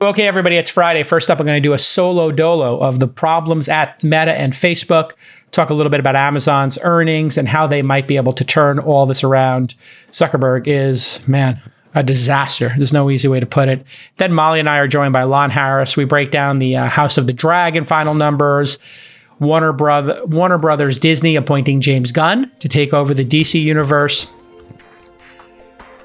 Okay, everybody, it's Friday. First up, I'm going to do a solo dolo of the problems at Meta and Facebook, talk a little bit about Amazon's earnings and how they might be able to turn all this around. Zuckerberg is, man, a disaster. There's no easy way to put it. Then Molly and I are joined by Lon Harris. We break down the House of the Dragon final numbers, Warner Brothers Disney appointing James Gunn to take over the DC universe,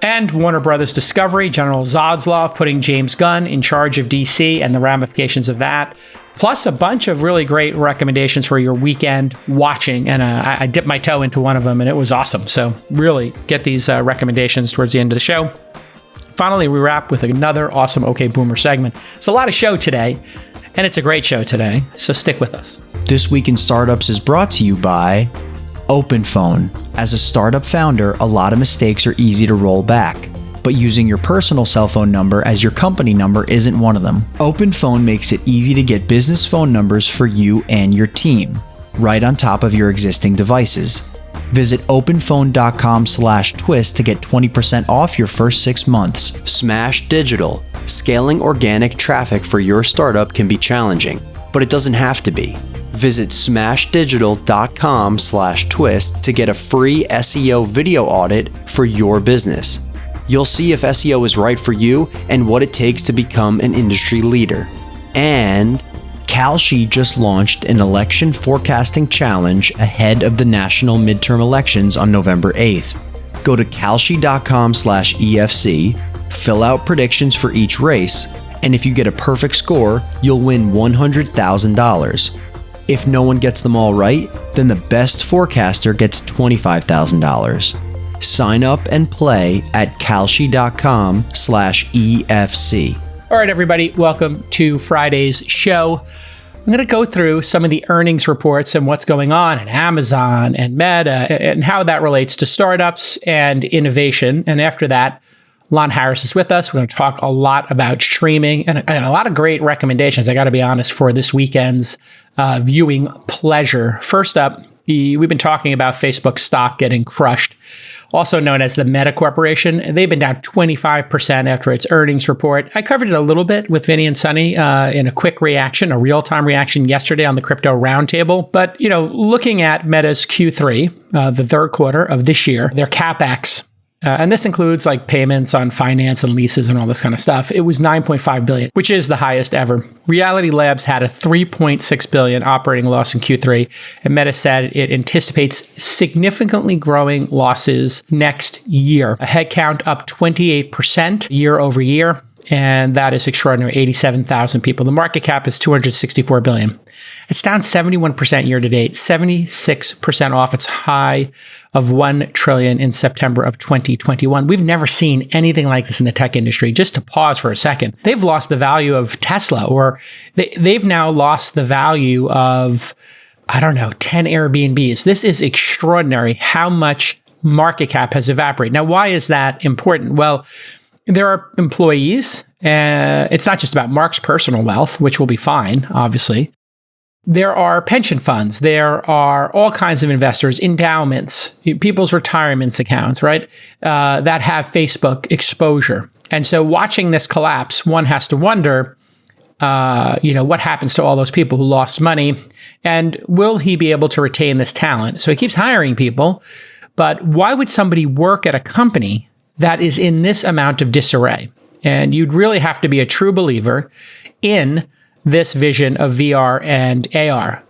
and Warner Brothers Discovery, General Zodslov putting James Gunn in charge of DC and the ramifications of that, plus a bunch of really great recommendations for your weekend watching. And I dipped my toe into one of them, and it was awesome. So really get these recommendations towards the end of the show. Finally, we wrap with another awesome OK Boomer segment. It's a lot of show today, and it's a great show today, so stick with us. This Week in Startups is brought to you by OpenPhone. As a startup founder, a lot of mistakes are easy to roll back, but using your personal cell phone number as your company number isn't one of them. OpenPhone makes it easy to get business phone numbers for you and your team, right on top of your existing devices. Visit openphone.com/twist to get 20% off your first 6 months. Smash Digital. Scaling organic traffic for your startup can be challenging, but it doesn't have to be. Visit smashdigital.com/twist to get a free SEO video audit for your business. You'll see if SEO is right for you and what it takes to become an industry leader. And Kalshi just launched an election forecasting challenge ahead of the national midterm elections on November 8th. Go to kalshi.com/EFC, fill out predictions for each race, and if you get a perfect score, you'll win $100,000. If no one gets them all right, then the best forecaster gets $25,000. Sign up and play at kalshi.com/EFC. All right, everybody, welcome to Friday's show. I'm going to go through some of the earnings reports and what's going on at Amazon and Meta and how that relates to startups and innovation. And after that, Lon Harris is with us. We're going to talk a lot about streaming and a lot of great recommendations, I got to be honest, for this weekend's viewing pleasure. First up, we've been talking about Facebook stock getting crushed, also known as the Meta Corporation. They've been down 25% after its earnings report. I covered it a little bit with Vinny and Sunny in a quick reaction, a real-time reaction yesterday on the Crypto Roundtable. But, looking at Meta's Q3, the third quarter of this year, their CapEx, and this includes like payments on finance and leases and all this kind of stuff. It was $9.5 billion, which is the highest ever. Reality Labs had a $3.6 billion operating loss in Q3, and Meta said it anticipates significantly growing losses next year. A headcount up 28% year over year, and that is extraordinary, 87,000 people. The market cap is $264 billion. It's down 71% year to date, 76% off its high of $1 trillion in September of 2021. We've never seen anything like this in the tech industry. Just to pause for a second, they've lost the value of Tesla, or they've now lost the value of, 10 Airbnbs. This is extraordinary how much market cap has evaporated. Now, why is that important? Well, there are employees. It's not just about Mark's personal wealth, which will be fine, obviously. There are pension funds. There are all kinds of investors, endowments, people's retirement accounts, right, that have Facebook exposure. And so watching this collapse, one has to wonder, what happens to all those people who lost money, and will he be able to retain this talent? So he keeps hiring people, but why would somebody work at a company that is in this amount of disarray? And you'd really have to be a true believer in this vision of VR and AR.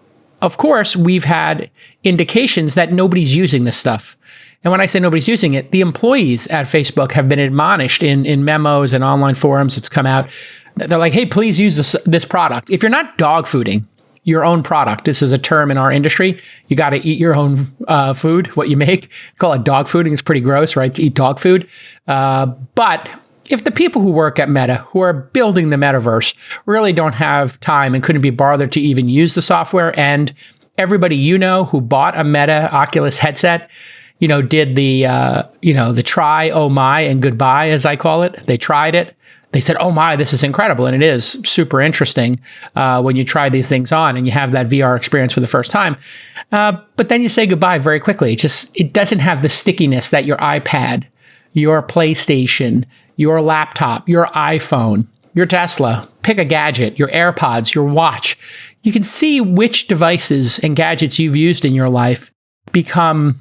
Of course, we've had indications that nobody's using this stuff. And when I say nobody's using it, the employees at Facebook have been admonished in memos and online forums. It's come out. They're like, hey, please use this product. If you're not dog fooding your own product, this is a term in our industry, you got to eat your own food, what you make. Call it dog fooding. It's pretty gross, right, to eat dog food. But if the people who work at Meta, who are building the metaverse, really don't have time and couldn't be bothered to even use the software, and everybody who bought a Meta Oculus headset, did the try, oh my, and goodbye, as I call it. They tried it. They said, oh my, this is incredible. And it is super interesting when you try these things on and you have that VR experience for the first time. But then you say goodbye very quickly. It doesn't have the stickiness that your iPad, your PlayStation, your laptop, your iPhone, your Tesla, pick a gadget, your AirPods, your watch. You can see which devices and gadgets you've used in your life become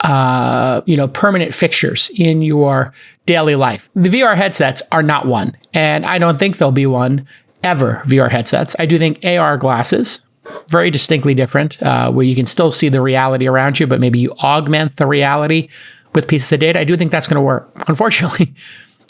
permanent fixtures in your daily life. The VR headsets are not one, and I don't think there'll be one ever, VR headsets. I do think AR glasses, very distinctly different, where you can still see the reality around you, but maybe you augment the reality with pieces of data. I do think that's going to work. Unfortunately,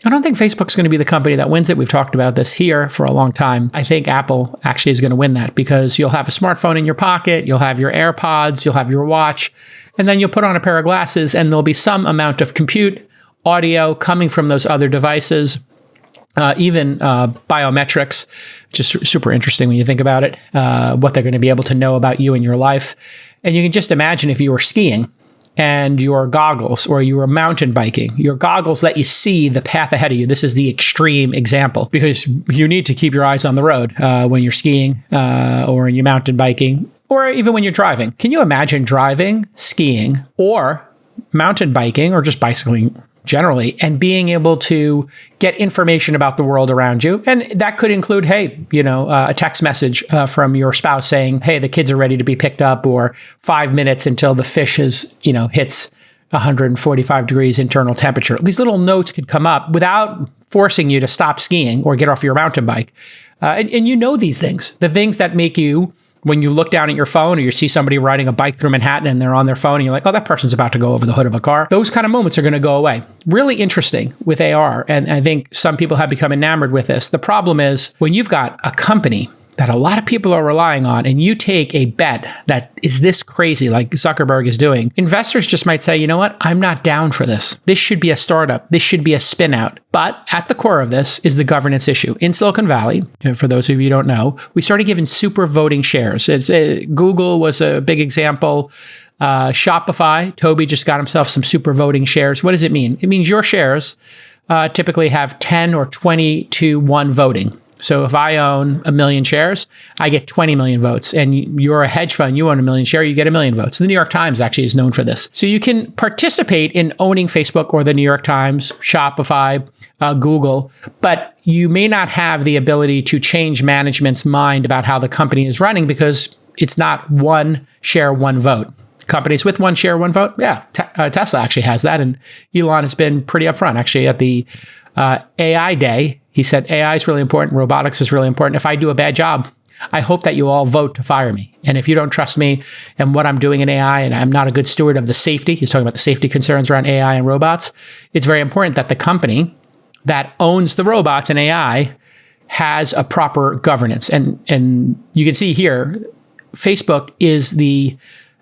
I don't think Facebook's going to be the company that wins it. We've talked about this here for a long time. I think Apple actually is going to win that because you'll have a smartphone in your pocket, you'll have your AirPods, you'll have your watch, and then you'll put on a pair of glasses and there'll be some amount of compute, audio coming from those other devices, even biometrics, which is super interesting when you think about it, what they're going to be able to know about you and your life. And you can just imagine if you were skiing and your goggles, or you were mountain biking, your goggles let you see the path ahead of you. This is the extreme example because you need to keep your eyes on the road when you're skiing or when you're mountain biking, or even when you're driving. Can you imagine driving, skiing, or mountain biking, or just bicycling generally, and being able to get information about the world around you? And that could include, a text message from your spouse saying, hey, the kids are ready to be picked up, or 5 minutes until the fish hits 145 degrees internal temperature. These little notes could come up without forcing you to stop skiing or get off your mountain bike. And you know these things, the things that make you, when you look down at your phone or you see somebody riding a bike through Manhattan and they're on their phone and you're like, oh, that person's about to go over the hood of a car. Those kind of moments are going to go away. Really interesting with AR. And I think some people have become enamored with this. The problem is when you've got a company that a lot of people are relying on and you take a bet that is this crazy, like Zuckerberg is doing, investors just might say, you know what? I'm not down for this. This should be a startup. This should be a spin out. But at the core of this is the governance issue. In Silicon Valley, for those of you who don't know, we started giving super voting shares. Google was a big example. Shopify, Toby just got himself some super voting shares. What does it mean? It means your shares typically have 10 or 20 to 1 voting. So if I own 1 million shares, I get 20 million votes. And you're a hedge fund, you own 1 million shares, you get 1 million votes. The New York Times actually is known for this. So you can participate in owning Facebook or the New York Times, Shopify, Google, but you may not have the ability to change management's mind about how the company is running because it's not one share, one vote. Companies with one share, one vote, yeah, Tesla actually has that. And Elon has been pretty upfront. Actually, at the AI day, he said, AI is really important. Robotics is really important. If I do a bad job, I hope that you all vote to fire me. And if you don't trust me and what I'm doing in AI, and I'm not a good steward of the safety, he's talking about the safety concerns around AI and robots, it's very important that the company that owns the robots and AI has a proper governance. And you can see here, Facebook is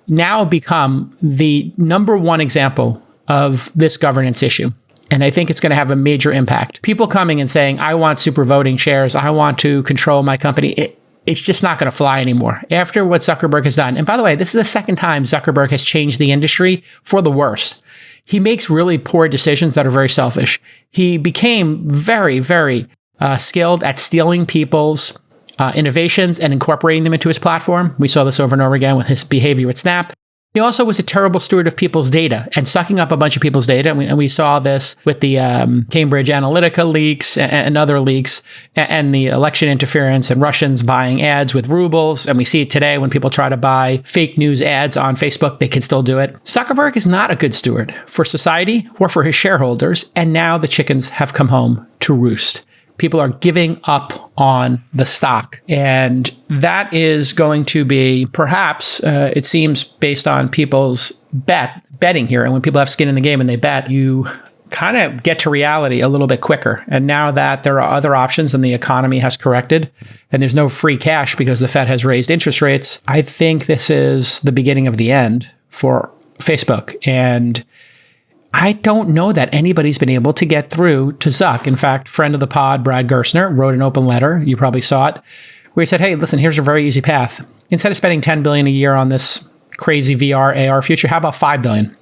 now become the number one example of this governance issue. And I think it's going to have a major impact. People coming and saying, I want super voting shares, I want to control my company, it's just not going to fly anymore after what Zuckerberg has done. And by the way, this is the second time Zuckerberg has changed the industry for the worst. He makes really poor decisions that are very selfish. He became very, very skilled at stealing people's innovations and incorporating them into his platform. We saw this over and over again with his behavior at Snap. He also was a terrible steward of people's data and sucking up a bunch of people's data. And we saw this with the Cambridge Analytica leaks and other leaks and the election interference and Russians buying ads with rubles. And we see it today when people try to buy fake news ads on Facebook, they can still do it. Zuckerberg is not a good steward for society or for his shareholders. And now the chickens have come home to roost. People are giving up on the stock. And that is going to be perhaps, it seems based on people's betting here. And when people have skin in the game and they bet, you kind of get to reality a little bit quicker. And now that there are other options and the economy has corrected and there's no free cash because the Fed has raised interest rates, I think this is the beginning of the end for Facebook. And I don't know that anybody's been able to get through to Zuck. In fact, friend of the pod, Brad Gerstner, wrote an open letter. You probably saw it, where he said, hey, listen, here's a very easy path. Instead of spending $10 billion a year on this crazy VR, AR future, how about $5 billion?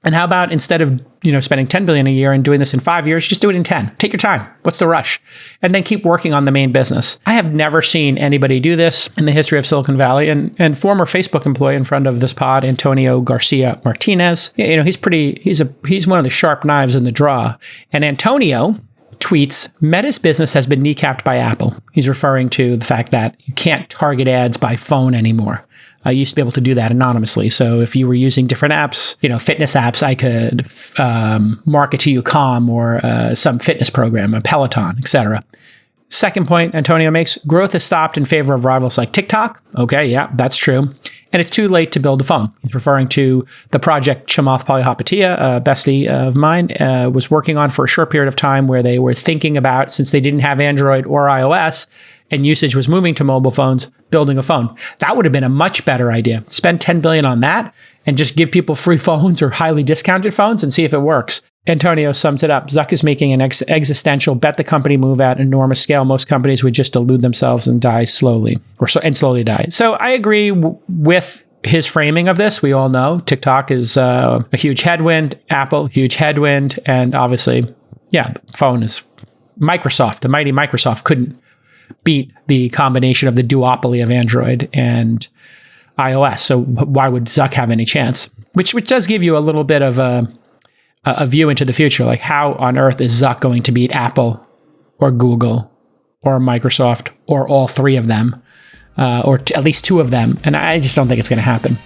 And how about instead of spending $10 billion a year and doing this in 5 years, just do it in 10. Take your time. What's the rush? And then keep working on the main business. I have never seen anybody do this in the history of Silicon Valley. And former Facebook employee in front of this pod, Antonio Garcia Martinez, he's one of the sharp knives in the draw. And Antonio tweets, Meta's business has been kneecapped by Apple. He's referring to the fact that you can't target ads by phone anymore. I used to be able to do that anonymously. So if you were using different apps, fitness apps, I could market to you Calm or some fitness program, a Peloton, etc. Second point Antonio makes, growth has stopped in favor of rivals like TikTok. Okay, yeah, that's true. And it's too late to build a phone. He's referring to the project Chamath Palihapitiya, a bestie of mine, was working on for a short period of time where they were thinking about, since they didn't have Android or iOS, and usage was moving to mobile phones, building a phone. That would have been a much better idea. Spend $10 billion on that and just give people free phones or highly discounted phones and see if it works. Antonio sums it up. Zuck is making an existential bet the company move at enormous scale. Most companies would just delude themselves and die slowly, and slowly die. So I agree with his framing of this. We all know TikTok is a huge headwind, Apple, huge headwind. And obviously, phone is Microsoft. The mighty Microsoft couldn't beat the combination of the duopoly of Android and iOS. So why would Zuck have any chance? Which does give you a little bit of a view into the future. Like, how on earth is Zuck going to beat Apple or Google or Microsoft or all three of them, or at least two of them? And I just don't think it's going to happen.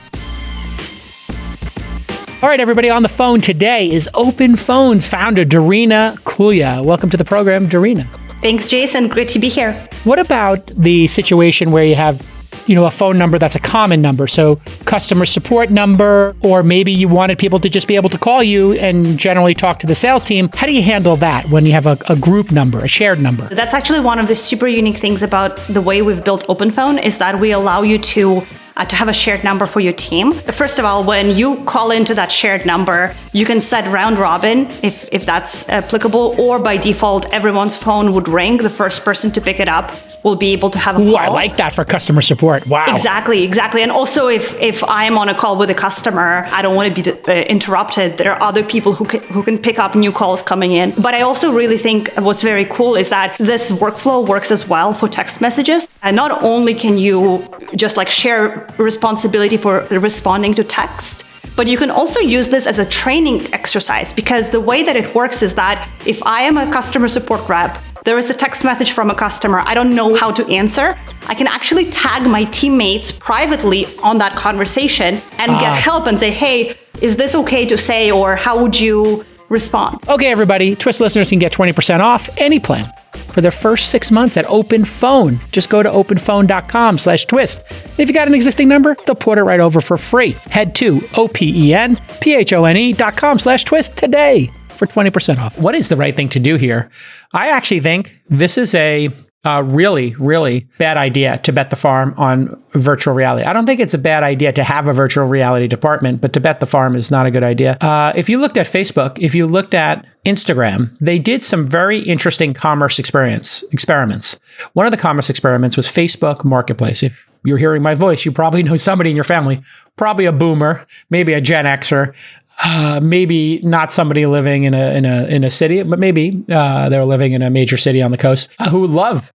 All right, everybody, on the phone today is OpenPhone's founder, Darina Kulya. Welcome to the program, Darina. Thanks, Jason. Great to be here. What about the situation where you have, a phone number that's a common number? So customer support number, or maybe you wanted people to just be able to call you and generally talk to the sales team. How do you handle that when you have a group number, a shared number? That's actually one of the super unique things about the way we've built OpenPhone is that we allow you to have a shared number for your team. First of all, when you call into that shared number, you can set round robin if that's applicable, or by default, everyone's phone would ring. The first person to pick it up will be able to have a call. Ooh, I like that for customer support. Wow. Exactly. And also, if I am on a call with a customer, I don't want to be interrupted. There are other people who can pick up new calls coming in. But I also really think what's very cool is that this workflow works as well for text messages. And not only can you just share responsibility for responding to text, but you can also use this as a training exercise, because the way that it works is that if I am a customer support rep, there is a text message from a customer, I don't know how to answer, I can actually tag my teammates privately on that conversation and get help and say, hey, is this okay to say, or how would you respond? Okay, everybody, Twist listeners can get 20% off any plan for their first 6 months at OpenPhone. Just go to openphone.com/twist. If you got an existing number, they'll port it right over for free. Head to OpenPhone.com/twist today for 20% off. What is the right thing to do here? I actually think this is a really, really bad idea to bet the farm on virtual reality. I don't think it's a bad idea to have a virtual reality department, but to bet the farm is not a good idea. If you looked at Facebook, if you looked at Instagram, they did some very interesting commerce experiments. One of the commerce experiments was Facebook Marketplace. If you're hearing my voice, you probably know somebody in your family, probably a boomer, maybe a Gen Xer, maybe not somebody living in a city, but maybe they're living in a major city on the coast who love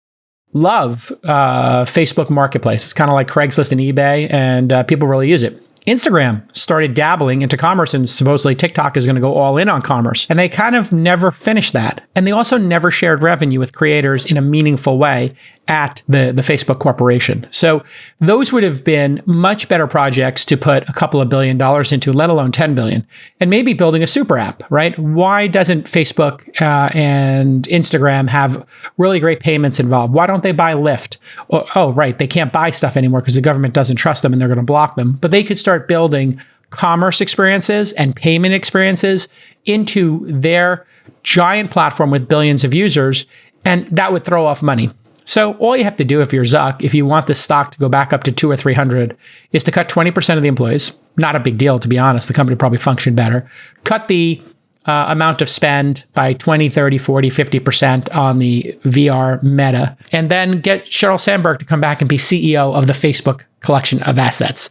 Facebook Marketplace. It's kind of like Craigslist and eBay, and people really use it. Instagram started dabbling into commerce, and supposedly TikTok is going to go all in on commerce. And they kind of never finished that. And they also never shared revenue with creators in a meaningful way at the Facebook corporation. So those would have been much better projects to put a couple of $1 billion into, let alone 10 billion, and maybe building a super app, right? Why doesn't Facebook and Instagram have really great payments involved? Why don't they buy Lyft? Oh, right. They can't buy stuff anymore because the government doesn't trust them and they're going to block them. But they could start building commerce experiences and payment experiences into their giant platform with billions of users, and that would throw off money. So all you have to do if you're Zuck, if you want this stock to go back up to 200 or 300, is to cut 20% of the employees. Not a big deal, to be honest. The company probably functioned better. Cut the amount of spend by 20, 30, 40, 50% on the VR Meta, and then get Sheryl Sandberg to come back and be CEO of the Facebook collection of assets.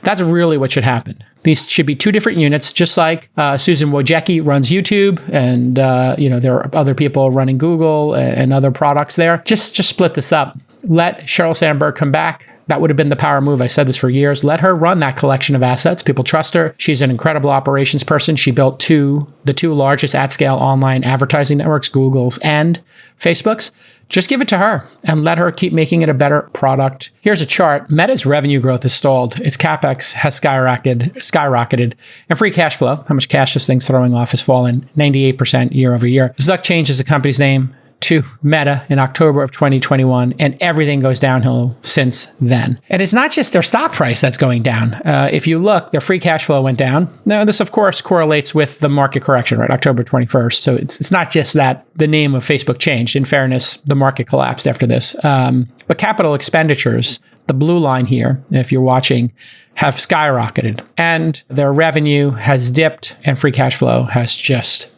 That's really what should happen. These should be two different units, just like Susan Wojcicki runs YouTube, and there are other people running Google and other products there. Just split this up. Let Sheryl Sandberg come back That would have been the power move. I said this for years. Let her run that collection of assets. People trust her. She's an incredible operations person. She built the two largest at-scale online advertising networks, Google's and Facebook's. Just give it to her and let her keep making it a better product. Here's a chart. Meta's revenue growth has stalled. Its capex has skyrocketed. And free cash flow, how much cash this thing's throwing off, has fallen 98% year over year. Zuck changes the company's name to Meta in October of 2021, and everything goes downhill since then. And it's not just their stock price that's going down. If you look, their free cash flow went down. Now, this, of course, correlates with the market correction, right? October 21st. So it's not just that the name of Facebook changed. In fairness, the market collapsed after this. But capital expenditures, the blue line here, if you're watching, have skyrocketed. And their revenue has dipped, and free cash flow has just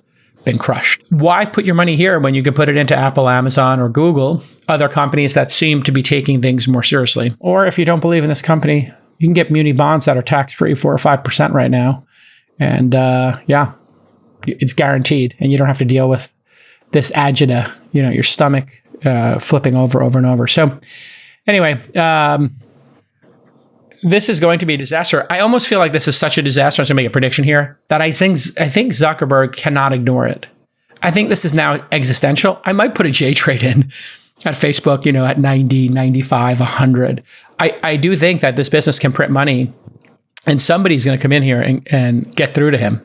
been crushed. Why put your money here when you can put it into Apple, Amazon, or Google, other companies that seem to be taking things more seriously? Or if you don't believe in this company, you can get muni bonds that are tax-free 4 or 5% right now. And it's guaranteed. And you don't have to deal with this agita, your stomach flipping over and over. So anyway, this is going to be a disaster. I almost feel like this is such a disaster. I'm going to make a prediction here that I think Zuckerberg cannot ignore it. I think this is now existential. I might put a J trade in at Facebook, at 90, 95, 100. I do think that this business can print money, and somebody's going to come in here and get through to him.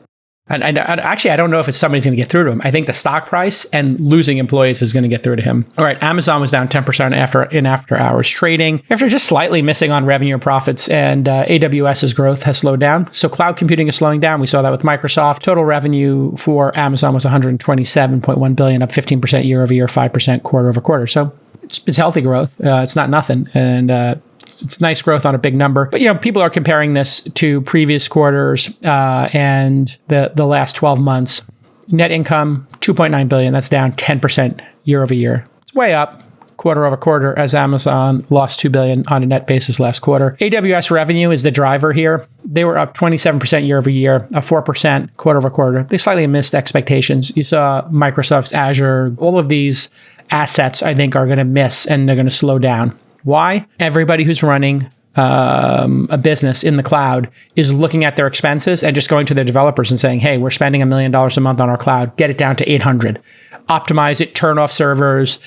And actually, I don't know if it's somebody's going to get through to him. I think the stock price and losing employees is going to get through to him. All right, Amazon was down 10% in after hours trading, after just slightly missing on revenue and profits, and AWS's growth has slowed down. So cloud computing is slowing down. We saw that with Microsoft. Total revenue for Amazon was $127.1 billion, up 15% year over year, 5% quarter over quarter. So it's healthy growth. It's not nothing. And it's nice growth on a big number. But, people are comparing this to previous quarters and the last 12 months. Net income, $2.9 billion. That's down 10% year over year. It's way up quarter over quarter as Amazon lost $2 billion on a net basis last quarter. AWS revenue is the driver here. They were up 27% year over year, 4% quarter over quarter. They slightly missed expectations. You saw Microsoft's Azure. All of these assets, I think, are going to miss, and they're going to slow down. Why? Everybody who's running a business in the cloud is looking at their expenses and just going to their developers and saying, hey, we're spending $1 million a month on our cloud. Get it down to 800. Optimize it, turn off servers,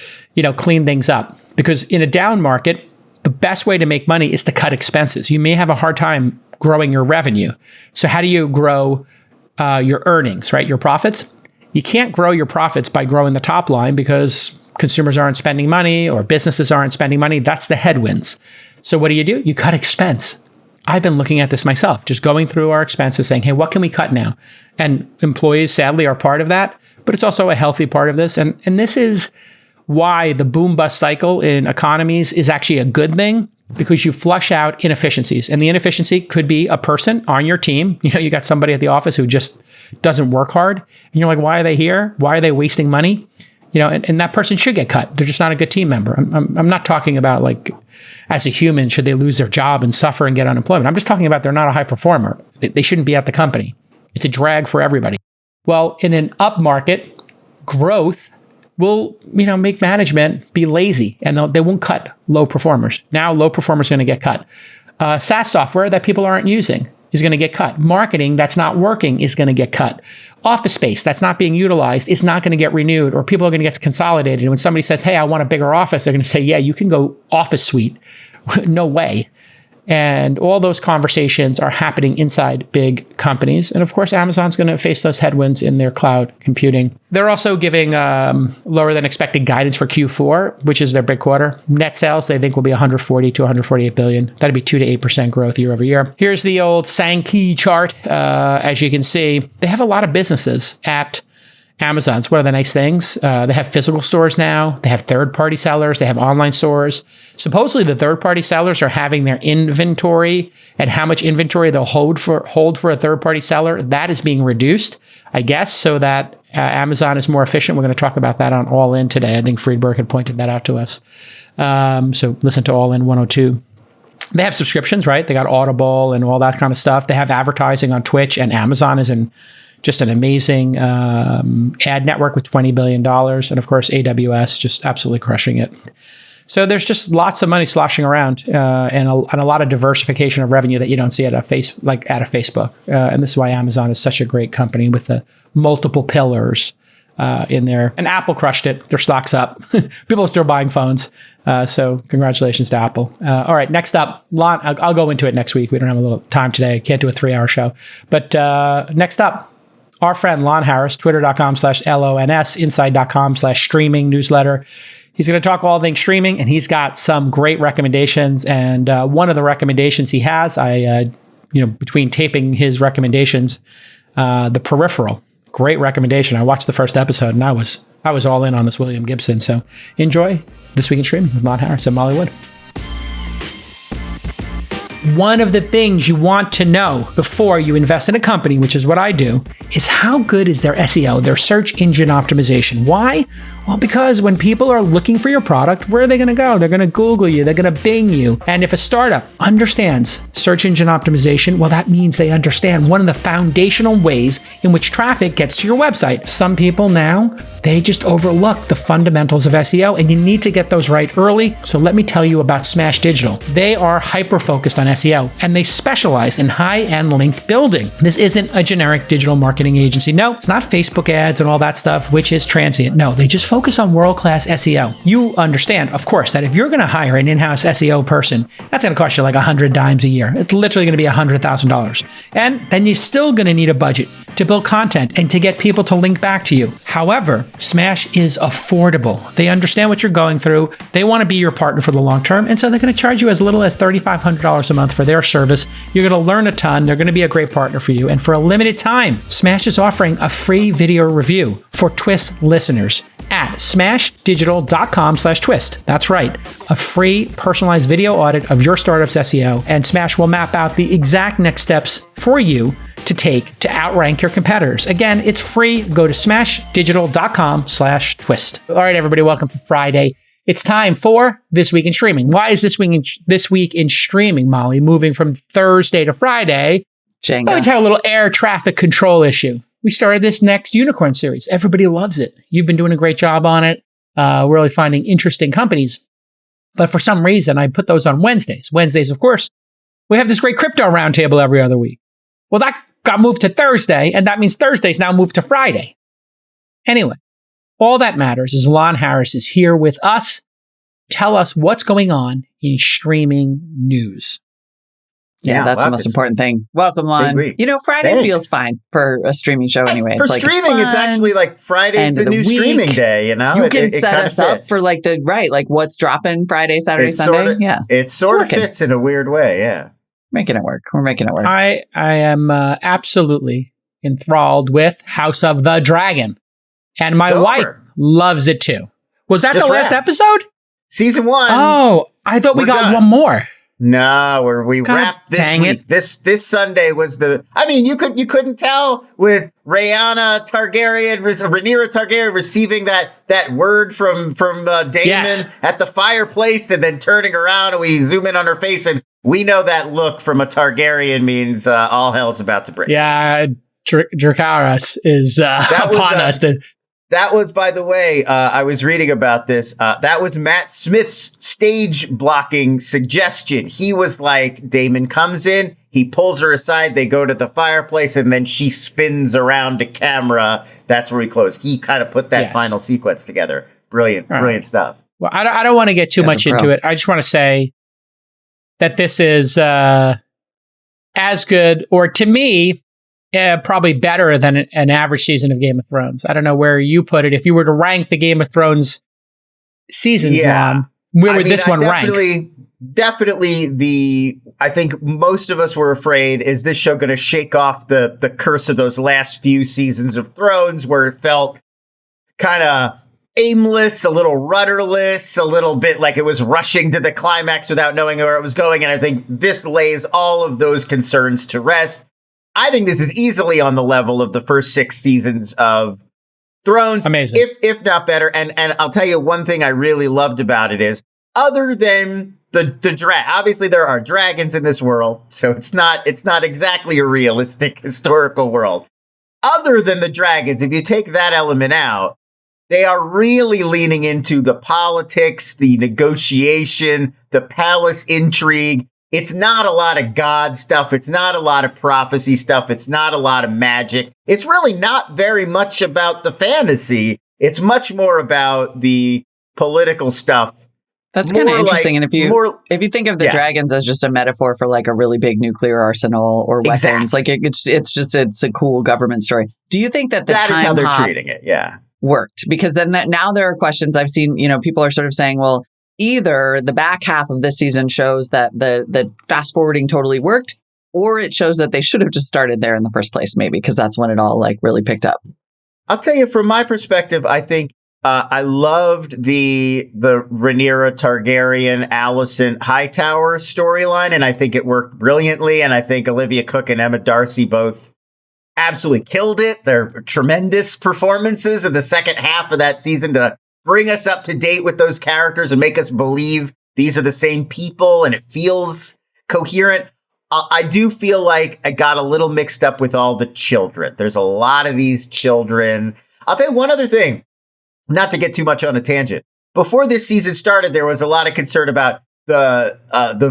clean things up. Because in a down market, the best way to make money is to cut expenses. You may have a hard time growing your revenue. So how do you grow your earnings, right? Your profits? You can't grow your profits by growing the top line because consumers aren't spending money or businesses aren't spending money. That's the headwinds. So what do? You cut expense. I've been looking at this myself, just going through our expenses saying, hey, what can we cut now? And employees, sadly, are part of that, but it's also a healthy part of this. And this is why the boom bust cycle in economies is actually a good thing, because you flush out inefficiencies. And the inefficiency could be a person on your team. You got somebody at the office who just doesn't work hard. And you're like, why are they here? Why are they wasting money? And that person should get cut. They're just not a good team member. I'm not talking about like, as a human, should they lose their job and suffer and get unemployment? I'm just talking about they're not a high performer. They shouldn't be at the company. It's a drag for everybody. Well, in an up market, growth will, make management be lazy, and they won't cut low performers. Now, low performers are going to get cut. SaaS software that people aren't using is going to get cut. Marketing that's not working is going to get cut. Office space that's not being utilized is not going to get renewed, or people are going to get consolidated. And when somebody says, hey, I want a bigger office, they're going to say, yeah, you can go office suite. No way. And all those conversations are happening inside big companies. And of course, Amazon's going to face those headwinds in their cloud computing. They're also giving lower than expected guidance for Q4, which is their big quarter. Net sales, they think, will be 140 to 148 billion. That'd be 2 to 8% growth year over year. Here's the old Sankey chart. As you can see, they have a lot of businesses at Amazon. It's one of the nice things. They have physical stores now. They have third-party sellers. They have online stores. Supposedly, the third-party sellers are having their inventory and how much inventory they'll hold for a third-party seller. That is being reduced, I guess, so that Amazon is more efficient. We're going to talk about that on All In today. I think Friedberg had pointed that out to us. So listen to All In 102. They have subscriptions, right? They got Audible and all that kind of stuff. They have advertising on Twitch, and Amazon is in just an amazing ad network with $20 billion. And of course, AWS just absolutely crushing it. So there's just lots of money sloshing around and a lot of diversification of revenue that you don't see at a Facebook. And this is why Amazon is such a great company with the multiple pillars in there. And Apple crushed it. Their stock's up. People are still buying phones. So congratulations to Apple. All right, next up, Lon, I'll go into it next week. We don't have a little time today. Can't do a 3-hour show. But next up, our friend Lon Harris, twitter.com/LONS, inside.com/streaming newsletter. He's going to talk all things streaming, and he's got some great recommendations. And one of the recommendations he has, between taping his recommendations, the Peripheral. Great recommendation. I watched the first episode and I was all in on this William Gibson. So enjoy This Week in Streaming with Lon Harris and Molly Wood. One of the things you want to know before you invest in a company, which is what I do, is how good is their SEO, their search engine optimization. Why? Well, because when people are looking for your product, where are they going to go? They're going to Google you. They're going to Bing you. And if a startup understands search engine optimization, well, that means they understand one of the foundational ways in which traffic gets to your website. Some people now, they just overlook the fundamentals of SEO, and you need to get those right early. So let me tell you about Smash Digital. They are hyper-focused on SEO, and they specialize in high-end link building. This isn't a generic digital marketing agency. No, it's not Facebook ads and all that stuff, which is transient. No, they just focus on world-class SEO. You understand, of course, that if you're going to hire an in-house SEO person, that's going to cost you like 100 dimes a year. It's literally going to be $100,000. And then you're still going to need a budget to build content and to get people to link back to you. However, Smash is affordable. They understand what you're going through. They want to be your partner for the long term. And so they're going to charge you as little as $3,500 a month for their service. You're going to learn a ton. They're going to be a great partner for you. And for a limited time, Smash is offering a free video review for Twist listeners at smashdigital.com/twist. That's right. A free personalized video audit of your startup's SEO, and Smash will map out the exact next steps for you to take to outrank your competitors. Again, it's free. Go to smashdigital.com/twist. All right, everybody, welcome to Friday. It's time for This Week in Streaming. Why is This Week in Streaming, Molly, moving from Thursday to Friday? Jenga. Let me tell you a little air traffic control issue. We started this next unicorn series. Everybody loves it. You've been doing a great job on it. We're really finding interesting companies. But for some reason, I put those on Wednesdays. Wednesdays, of course, we have this great crypto roundtable every other week. Well, that got moved to Thursday, and that means Thursday's now moved to Friday. Anyway, all that matters is Lon Harris is here with us. Tell us what's going on in streaming news. Yeah, that's the most important thing. Welcome, Lon. Friday feels fine for a streaming show anyway. For streaming, it's actually like Friday's the new streaming day, You can set us up for what's dropping Friday, Saturday, Sunday. It sort of fits in a weird way, yeah. Making it work. We're making it work. I am absolutely enthralled with House of the Dragon. And my wife loves it too. Was that the last episode? Season 1. Oh, I thought we got done. One more. No, we wrapped this week. This Sunday was you couldn't tell with Rhaenyra Targaryen receiving that word from Daemon at the fireplace and then turning around and we zoom in on her face and we know that look from a Targaryen means all hell's about to break. Yeah, Dracarys is upon us. That was, by the way, I was reading about this. That was Matt Smith's stage blocking suggestion. He was like, Damon comes in, he pulls her aside, they go to the fireplace, and then she spins around to camera. That's where we close. He kind of put that final sequence together. Brilliant stuff. Well, I don't want to get too much into it. I just want to say that this is as good, or to me, probably better than an average season of Game of Thrones. I don't know where you put it. If you were to rank the Game of Thrones seasons, where would this one rank? Definitely I think most of us were afraid, is this show going to shake off the curse of those last few seasons of Thrones where it felt kind of aimless, a little rudderless, a little bit like it was rushing to the climax without knowing where it was going. And I think this lays all of those concerns to rest. I think this is easily on the level of the first 6 seasons of Thrones. Amazing. If not better. And I'll tell you one thing I really loved about it is, other than the obviously there are dragons in this world, so it's not exactly a realistic historical world. Other than the dragons, if you take that element out, They are really leaning into the politics, the negotiation, the palace intrigue. It's not a lot of God stuff. It's not a lot of prophecy stuff. It's not a lot of magic. It's really not very much about the fantasy. It's much more about the political stuff. That's kind of interesting. And if you think of the dragons as just a metaphor for like a really big nuclear arsenal or weapons, like it's a cool government story. Do you think that that is how they're treating it? Yeah. Worked? Because then now there are questions I've seen, people are sort of saying, well, either the back half of this season shows that the fast forwarding totally worked, or it shows that they should have just started there in the first place, maybe, because that's when it all like really picked up. I'll tell you, from my perspective, I think I loved the Rhaenyra Targaryen, Alicent Hightower storyline, and I think it worked brilliantly. And I think Olivia Cooke and Emma Darcy both absolutely killed it. They're tremendous performances in the second half of that season to bring us up to date with those characters and make us believe these are the same people and it feels coherent. I do feel like I got a little mixed up with all the children. There's a lot of these children. I'll tell you one other thing, not to get too much on a tangent. Before this season started, there was a lot of concern about the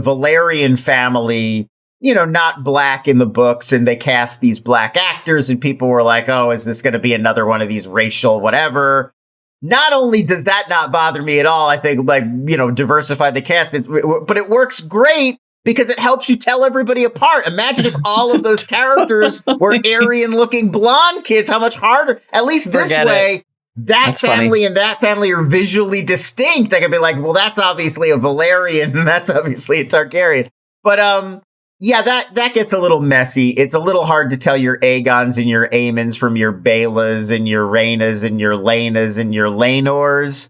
Valerian family, not black in the books, and they cast these black actors, and people were like, oh, is this going to be another one of these racial whatever? Not only does that not bother me at all, I think, diversify the cast, but it works great because it helps you tell everybody apart. Imagine if all of those characters were Aryan-looking blonde kids, how much harder. At least this way, that's family funny. And that family are visually distinct. I could be like, well, that's obviously a Valerian, and that's obviously a Targaryen. But that gets a little messy. It's a little hard to tell your Aegons and your Aemons from your Baelas and your Rhaenas and your Laenas and your Laenors.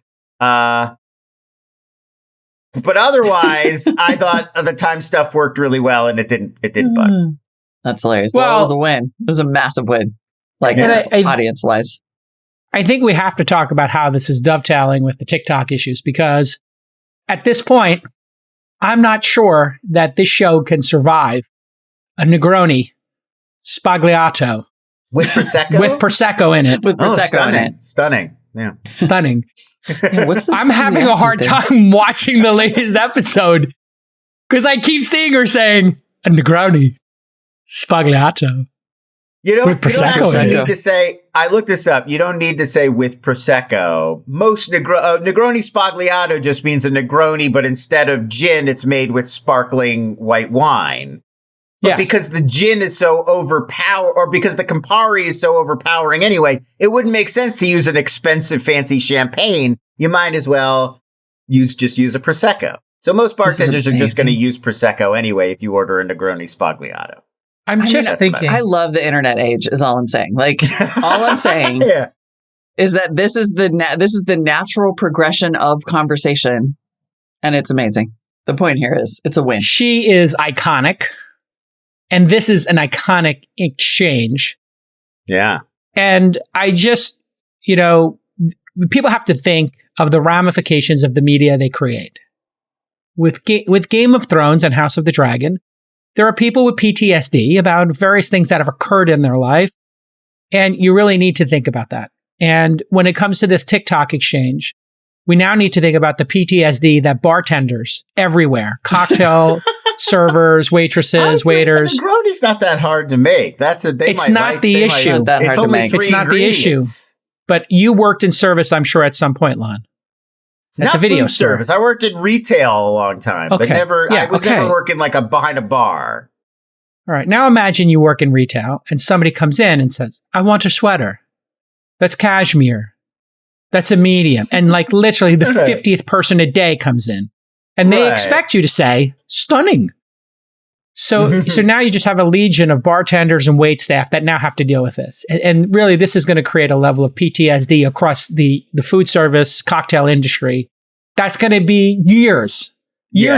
But otherwise, I thought the time stuff worked really well, and it didn't bug. That's hilarious. Well, it was a win. It was a massive win, audience-wise. I think we have to talk about how this is dovetailing with the TikTok issues, because at this point, I'm not sure that this show can survive a Negroni Spagliato with Prosecco? With Prosecco in it. With Prosecco in it. Stunning. Yeah. Stunning. Yeah, I'm having a hard time watching the latest episode because I keep seeing her saying a Negroni Spagliato. You with Prosecco you don't actually need to say, I looked this up, you don't need to say with Prosecco. Most Negroni Spagliato just means a Negroni, but instead of gin, it's made with sparkling white wine. But because the gin is so overpowered, or because the Campari is so overpowering anyway, it wouldn't make sense to use an expensive, fancy champagne. You might as well use a Prosecco. So most bartenders are just going to use Prosecco anyway if you order a Negroni Spagliato. I'm just thinking. I love the internet age, is all I'm saying. Like, all I'm saying is that this is the natural progression of conversation, and it's amazing. The point here is it's a win. She is iconic, and this is an iconic exchange. Yeah. And I just, people have to think of the ramifications of the media they create. With Game of Thrones and House of the Dragon, there are people with PTSD about various things that have occurred in their life, and you really need to think about that. And when it comes to this TikTok exchange, we now need to think about the PTSD that bartenders everywhere, cocktail servers, waitresses, waiters. Negroni's not that hard to make. It's not the issue. It's not the issue. But you worked in service, I'm sure, at some point, Lon. At the video food store. Service. I worked in retail a long time, but never. I was never working behind a bar. All right. Now imagine you work in retail and somebody comes in and says, "I want a sweater. That's cashmere. That's a medium." And literally the 50th person a day comes in, and they expect you to say "stunning." So now you just have a legion of bartenders and wait staff that now have to deal with this. And really, this is going to create a level of PTSD across the food service, cocktail industry. That's going to be years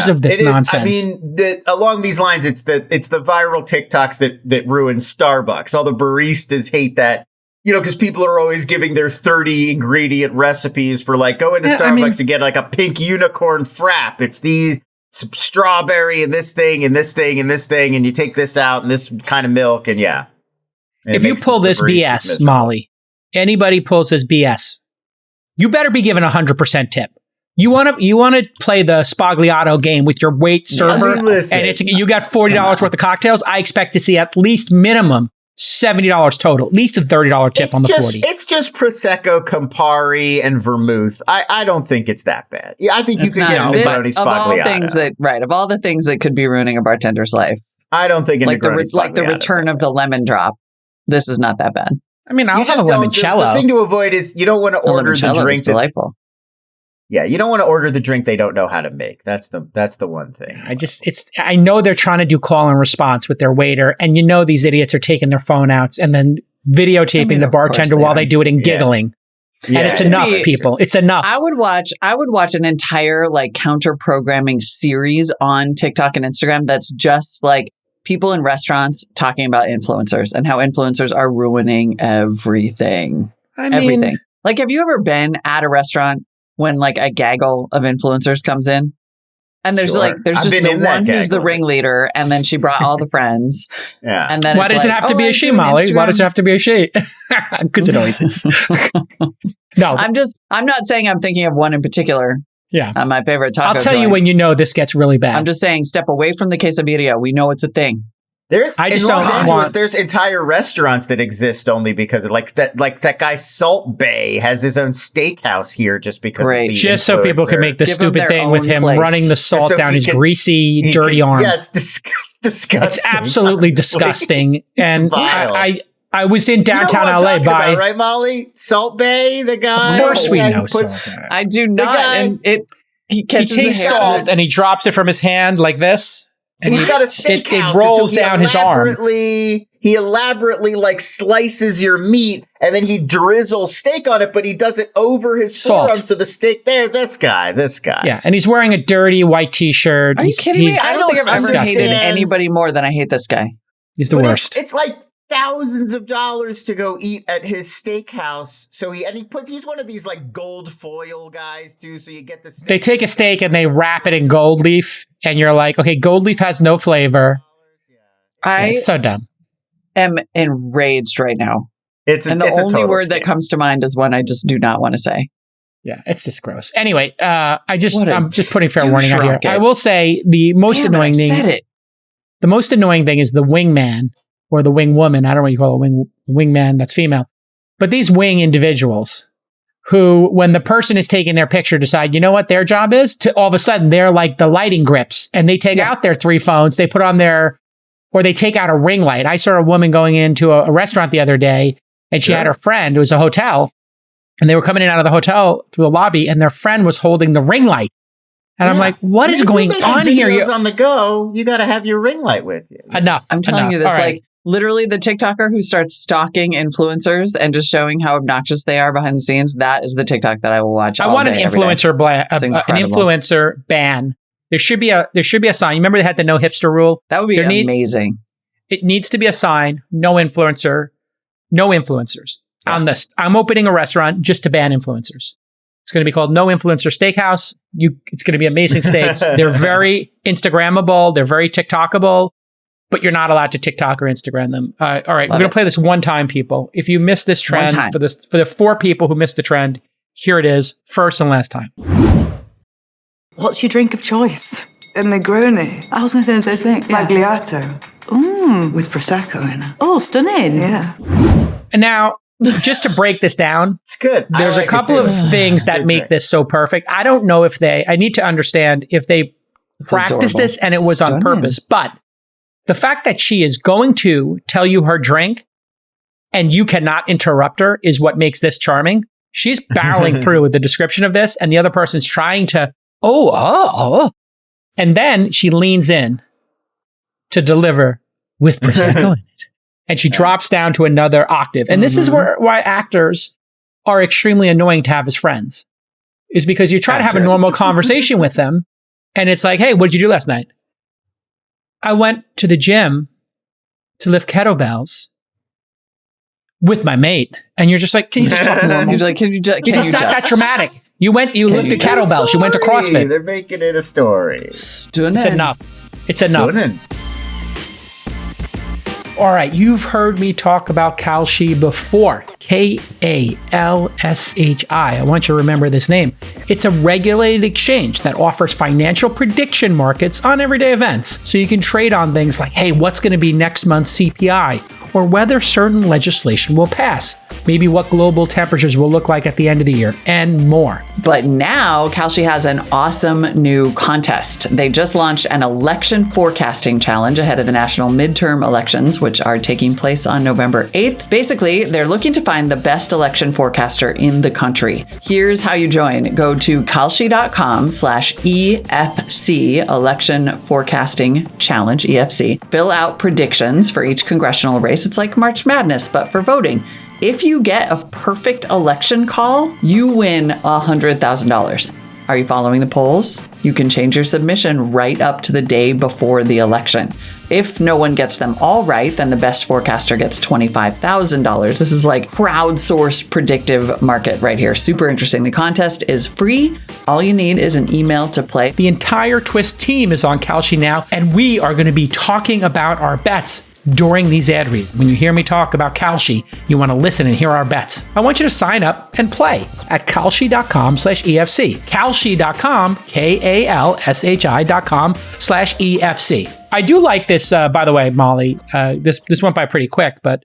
of this nonsense. I mean, along these lines, it's the viral TikToks that ruin Starbucks. All the baristas hate that, because people are always giving their 30 ingredient recipes for go into Starbucks and get a pink unicorn frap. It's the strawberry and this thing and this thing and this thing, and you take this out and this kind of milk, and if you pull this BS, Molly, anybody pulls this BS, you better be given 100% tip. You want to play the Spagliato game with your wait server, listen. and you got $40 worth of cocktails. I expect to see at least minimum $70 total, at least a $30 tip on the 40. It's just Prosecco, Campari, and Vermouth. I don't think it's that bad. Yeah, I think you could get a Negroni Spagliato. Of all the things that could be ruining a bartender's life, I don't think like the return of the lemon drop. This is not that bad. I mean, I'll have a limoncello. The thing to avoid is you don't want to order the drink. Delightful. Yeah, you don't want to order the drink they don't know how to make. That's the one thing. I know they're trying to do call and response with their waiter, and these idiots are taking their phone out and then videotaping the bartender while they do it and giggling. Yeah. And it's enough, people. It's enough. I would watch an entire like counter programming series on TikTok and Instagram that's just like people in restaurants talking about influencers and how influencers are ruining everything. Everything. Like, have you ever been at a restaurant when like a gaggle of influencers comes in? And there's just the one who's the ringleader, and then she brought all the friends. Yeah. And then why does it have to be a she, Molly? Why does it have to be a she? Good noises. No, I'm not saying I'm thinking of one in particular. Yeah. My favorite taco I'll tell you when this gets really bad. I'm just saying, step away from the quesadilla. We know it's a thing. There's entire restaurants that exist only because of that guy Salt Bay has his own steakhouse here just because of just so people can make this stupid thing with him running the salt down his greasy, dirty arm. Yeah, it's disgusting. It's absolutely disgusting. And I was in downtown LA right, Molly? Salt Bay, the guy. Of course we know Salt Bay. I do not. He takes salt and he drops it from his hand like this. And he's got a steakhouse. It rolls down his arm. He elaborately like slices your meat and then he drizzles steak on it, but he does it over his forearm. So the steak there, this guy. Yeah, and he's wearing a dirty white t-shirt. Are you kidding me? I don't think I've ever hated anybody more than I hate this guy. He's the worst. It's like thousands of dollars to go eat at his steakhouse. So he's one of these like gold foil guys too. So you get the steak. They take a steak and they wrap it in gold leaf, and you're like, okay, gold leaf has no flavor. It's so dumb. I'm enraged right now. The only word that comes to mind is one I just do not want to say. Yeah, it's just gross. Anyway, I'm just putting fair warning out here. I will say the most annoying thing. The most annoying thing is the wingman. Or the wing woman, I don't know what you call it, wingman, that's female. But these wing individuals who, when the person is taking their picture, decide, you know what their job is? To all of a sudden, they're like the lighting grips, and they take out their 3 phones, they put on or they take out a ring light. I saw a woman going into a restaurant the other day, and she had her friend, it was a hotel, and they were coming in out of the hotel through the lobby, and their friend was holding the ring light. And I'm like, what is going on here? You're on the go, you got to have your ring light with you. Enough. I'm telling you this, like, literally, the TikToker who starts stalking influencers and just showing how obnoxious they are behind the scenes, that is the TikTok that I will watch. I want an influencer ban. There should be a sign. You remember they had the no hipster rule? That would be amazing. It needs to be a sign. No influencers on this. I'm opening a restaurant just to ban influencers. It's going to be called No Influencer Steakhouse. It's going to be amazing steaks. They're very Instagrammable. They're very TikTokable. But you're not allowed to TikTok or Instagram them. All right, we're going to play this one time, people. If you missed this trend, for the 4 people who missed the trend, here it is, first and last time. What's your drink of choice? A Negroni. I was going to say the same thing. Spagliato. With Prosecco in it. Oh, stunning. Yeah. And now, just to break this down, it's good. There's a couple of things that make this so perfect. I don't know if I need to understand if they practiced this and it was on purpose, but the fact that she is going to tell you her drink and you cannot interrupt her is what makes this charming. She's barreling through with the description of this, and the other person's trying to, and then she leans in to deliver with Prosecco in it. And she drops down to another octave. And this is why actors are extremely annoying to have as friends, is because you try to have a normal conversation with them, and it's like, hey, what did you do last night? I went to the gym to lift kettlebells with my mate. And you're just like, can you just talk normal? You're like, it's not that dramatic. You lifted kettlebells. You went to CrossFit. They're making it a story. Stunning. It's enough. It's enough. Stunning. All right, you've heard me talk about Kalshi before. Kalshi. I want you to remember this name. It's a regulated exchange that offers financial prediction markets on everyday events. So you can trade on things like, hey, what's going to be next month's CPI? Or whether certain legislation will pass. Maybe what global temperatures will look like at the end of the year, and more. But now Kalshi has an awesome new contest. They just launched an election forecasting challenge ahead of the national midterm elections, which are taking place on November 8th. Basically, they're looking to find the best election forecaster in the country. Here's how you join. Go to kalshi.com/EFC, election forecasting challenge, EFC. Fill out predictions for each congressional race. It's like March Madness, but for voting. If you get a perfect election call, you win $100,000. Are you following the polls? You can change your submission right up to the day before the election. If no one gets them all right, then the best forecaster gets $25,000. This is like crowdsourced predictive market right here. Super interesting. The contest is free. All you need is an email to play. The entire Twist team is on Kalshi now, and we are going to be talking about our bets during these ad reads. When you hear me talk about Kalshi, you want to listen and hear our bets. I want you to sign up and play at kalshi.com/EFC. Kalshi.com, KALSHI.com/EFC. I do like this, by the way, Molly. This went by pretty quick, but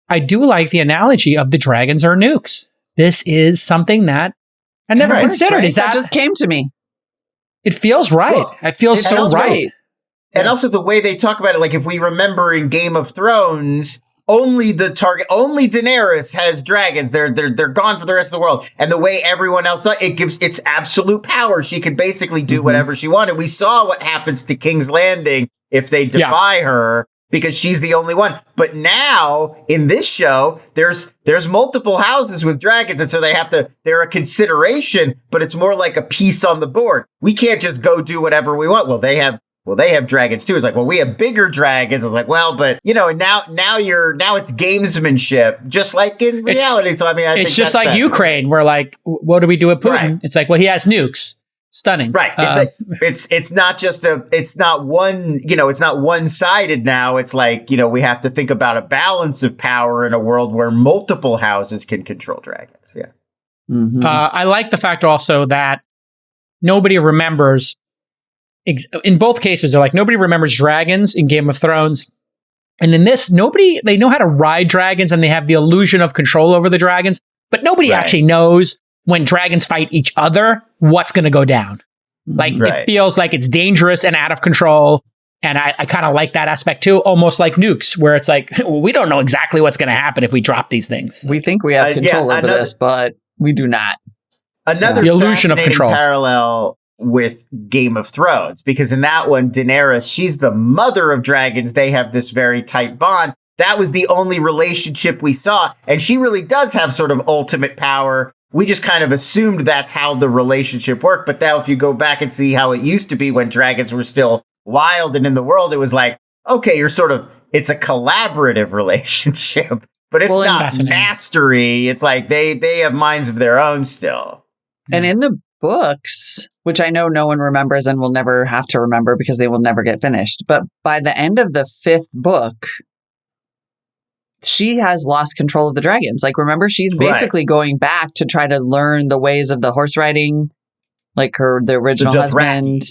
I do like the analogy of the dragons are nukes. This is something that I never considered. Right. Is that just came to me? It feels right. Well, it feels so right. And also the way they talk about it, like if we remember in Game of Thrones, only Daenerys has dragons. They're gone for the rest of the world. And the way everyone else does, it gives its absolute power. She could basically do whatever she wanted. We saw what happens to King's Landing if they defy her, because she's the only one. But now in this show, there's multiple houses with dragons, and so they're a consideration, but it's more like a piece on the board. We can't just go do whatever we want. Well, they have dragons too. It's like, well, we have bigger dragons. It's like, well, but now it's gamesmanship, just like in reality. So I mean, it's just like Ukraine. We're like, what do we do with Putin? Right. It's like, well, he has nukes. Stunning. Right. It's not one-sided now. It's like, we have to think about a balance of power in a world where multiple houses can control dragons. Yeah. Mm-hmm. I like the fact also that nobody remembers. In both cases, they're like, nobody remembers dragons in Game of Thrones. And in this, they know how to ride dragons and they have the illusion of control over the dragons, but nobody actually knows when dragons fight each other, what's going to go down. Like, it feels like it's dangerous and out of control. And I kind of like that aspect too, almost like nukes, where it's like, well, we don't know exactly what's going to happen if we drop these things. We think we have control over this, but we do not. Another the illusion of control parallel with Game of Thrones, because in that one, Daenerys, she's the mother of dragons. They have this very tight bond. That was the only relationship we saw. And she really does have sort of ultimate power. We just kind of assumed that's how the relationship worked. But now if you go back and see how it used to be when dragons were still wild and in the world, it was like, okay, it's a collaborative relationship, but it's not mastery. It's like they have minds of their own still. And in the books, which I know no one remembers and will never have to remember because they will never get finished. But by the end of the 5th book, she has lost control of the dragons. Like, remember, she's basically going back to try to learn the ways of the horse riding, like the original husband.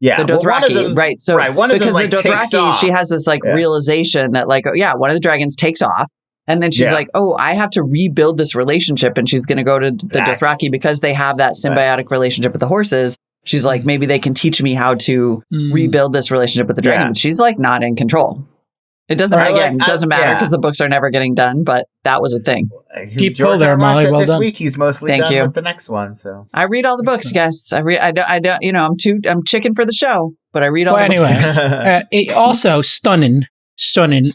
Yeah. The Dothraki, right. So one of them, because the Dothraki, she has this realization that one of the dragons takes off. And then she's like, oh, I have to rebuild this relationship. And she's going to go to the Dothraki because they have that symbiotic relationship with the horses. She's like, maybe they can teach me how to rebuild this relationship with the dragon. But she's like not in control. It doesn't matter because the books are never getting done. But that was a thing. Deep pull there, Molly. Well this done. Week he's mostly done with the next one. So I read all the books, guys. I don't. I'm chicken for the show, but I read all. Well, the books. Also stunning. Stunning is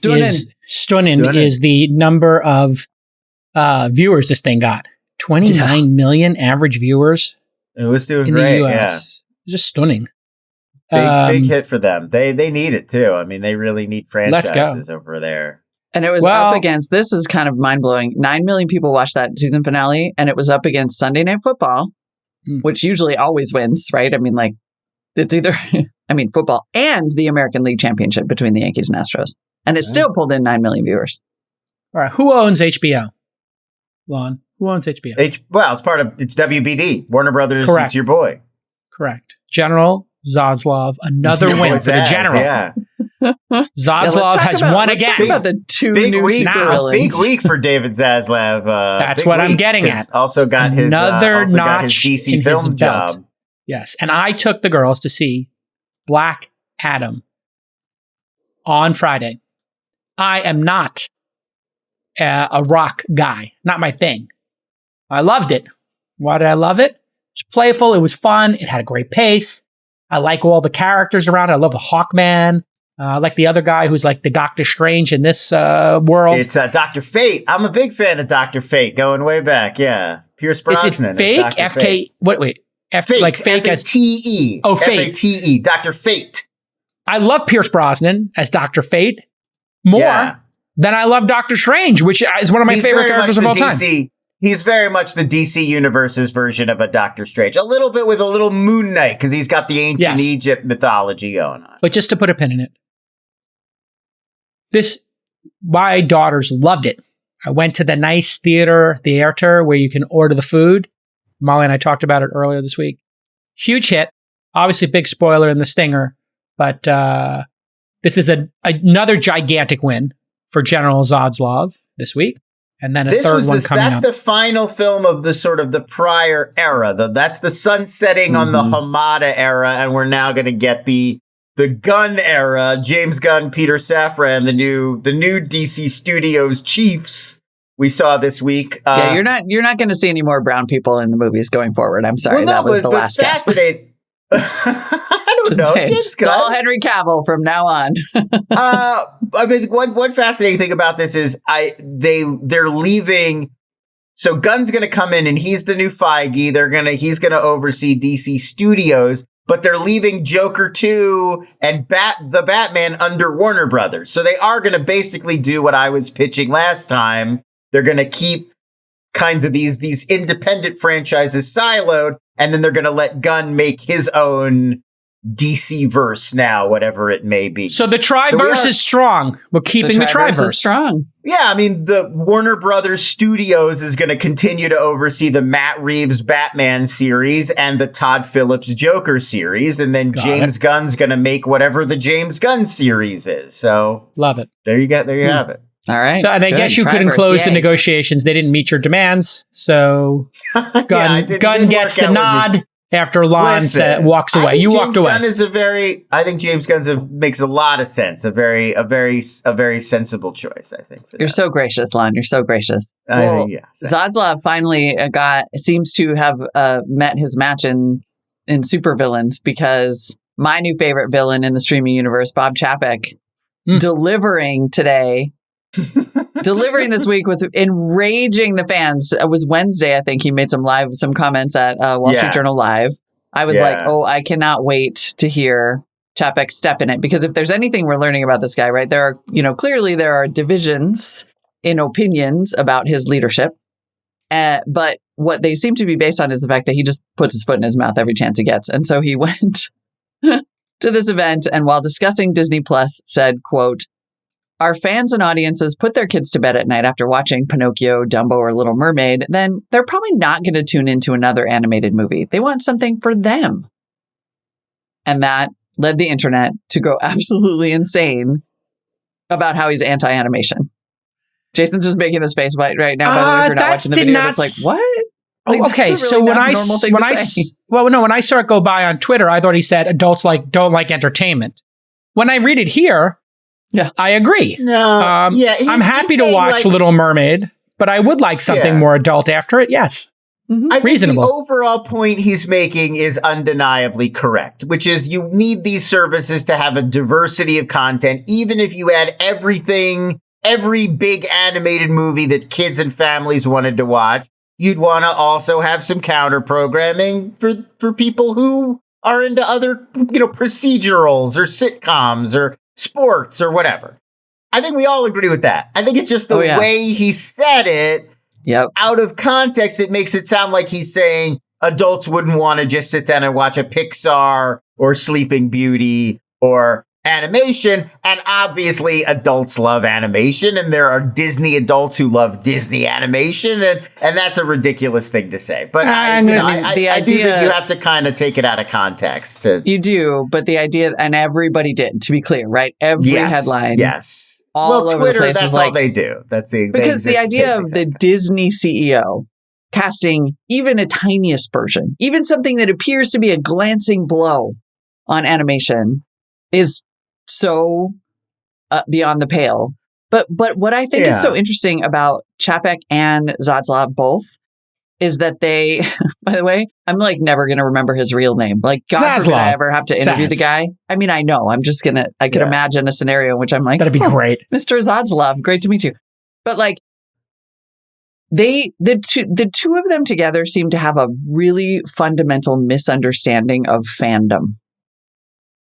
the number of viewers this thing got. 29 million average viewers. It was doing in great, the US. Just stunning. Big hit for them. They need it too. I mean, they really need franchises over there. And it was up against, this is kind of mind-blowing, 9 million people watched that season finale, and it was up against Sunday Night Football, which usually always wins, right? I mean, like, it's either... football and the American League Championship between the Yankees and Astros. And it still pulled in 9 million viewers. All right. Who owns HBO? Lon, who owns HBO? It's WBD, Warner Brothers. Correct. It's your boy. Correct. General Zaslav, another win for the general. Yeah. Zaslav has won let's again. talk about the two Big new week, supervillains. big week for David Zaslav. That's big what I'm week, getting 'cause at. Also got his Another notch DC in his film belt. job. Yes. And I took the girls to see Black Adam on Friday. I am not a rock guy. Not my thing. I loved it. Why did I love it? It was playful. It was fun. It had a great pace. I like all the characters around it. I love the Hawkman. I like the other guy who's like the Doctor Strange in this world. It's Dr. Fate. I'm a big fan of Dr. Fate going way back. Yeah. Pierce Is Brosnan. it fake? Dr. FK. Fate. Wait. Fate. Like fake as F-A-T-E. Oh, Fate. F-A-T-E. Dr. Fate. I love Pierce Brosnan as Dr. Fate more than I love Doctor Strange, which is one of my favorite characters of all time. He's very much the DC Universe's version of a Doctor Strange. A little bit with a little Moon Knight, because he's got the ancient Egypt mythology going on. But just to put a pin in it, my daughters loved it. I went to the nice theater where you can order the food. Molly and I talked about it earlier this week. Huge hit. Obviously, big spoiler in the stinger, but this is another gigantic win for General Zaslav this week. And then a third one coming up. That's the final film of the sort of the prior era. That's the sunsetting on the Hamada era, and we're now going to get the Gunn era. James Gunn, Peter Safran, the new DC Studios chiefs we saw this week. You're not going to see any more brown people in the movies going forward. I'm sorry, that was the last cast. I don't know. James Gunn. It's all Henry Cavill from now on. I mean, one fascinating thing about this is they're leaving. So Gunn's going to come in and he's the new Feige. He's going to oversee DC Studios, but they're leaving Joker 2 and the Batman under Warner Brothers. So they are going to basically do what I was pitching last time. They're going to keep kinds of these independent franchises siloed, and then they're going to let Gunn make his own DC verse now, whatever it may be. So the Triverse is strong. We're keeping the Triverse is strong. Yeah, I mean, the Warner Brothers Studios is going to continue to oversee the Matt Reeves Batman series and the Todd Phillips Joker series, and then James Gunn's going to make whatever the James Gunn series is. So love it. There you have it. All right. So, and I guess you couldn't close the negotiations. They didn't meet your demands. So Gunn gets the nod after Lon walks away. You walked away. I think James Gunn makes a lot of sense. A very sensible choice, I think. You're so gracious, Lon. You're so gracious. Zaslav finally seems to have met his match in supervillains, because my new favorite villain in the streaming universe, Bob Chapek, delivering this week with enraging the fans. It was Wednesday, I think. He made some comments at Wall Street Journal Live. I was like, I cannot wait to hear Chapek step in it, because if there's anything we're learning about this guy, right, there are, clearly there are divisions in opinions about his leadership. But what they seem to be based on is the fact that he just puts his foot in his mouth every chance he gets. And so he went to this event, and while discussing Disney Plus said, quote, "Our fans and audiences put their kids to bed at night after watching Pinocchio, Dumbo, or Little Mermaid, then they're probably not going to tune into another animated movie. They want something for them." And that led the internet to go absolutely insane about how he's anti-animation. Jason's just making this face right now, by the way, if you're not watching the video. It's like, what? Like, okay, so when I saw it go by on Twitter, I thought he said adults don't like entertainment. When I read it here, I agree. No, I'm happy to watch Little Mermaid, but I would like something more adult after it. Yes. I think the overall point he's making is undeniably correct, which is you need these services to have a diversity of content. Even if you add every big animated movie that kids and families wanted to watch, you'd want to also have some counter programming for people who are into other, procedurals or sitcoms or sports or whatever. I think we all agree with that. I think it's just the way he said it. Out of context, it makes it sound like he's saying adults wouldn't want to just sit down and watch a Pixar or Sleeping Beauty or animation, and obviously adults love animation, and there are Disney adults who love Disney animation, and that's a ridiculous thing to say. But I do think you have to kind of take it out of context. You do, but the idea, and everybody did, to be clear, right? Every headline. Yes. All over Twitter, the place that's was all they do. Because the idea of the Disney CEO casting even a tiniest version, even something that appears to be a glancing blow on animation, is so beyond the pale. But what I think is so interesting about Chapek and Zaslav both is that they, by the way, I'm like never going to remember his real name. Like, God forbid I ever have to interview the guy. I mean, I know. I'm just going to, I can imagine a scenario in which I'm like, that'd be great. Mr. Zaslav, great to meet you. But like, the two of them together seem to have a really fundamental misunderstanding of fandom.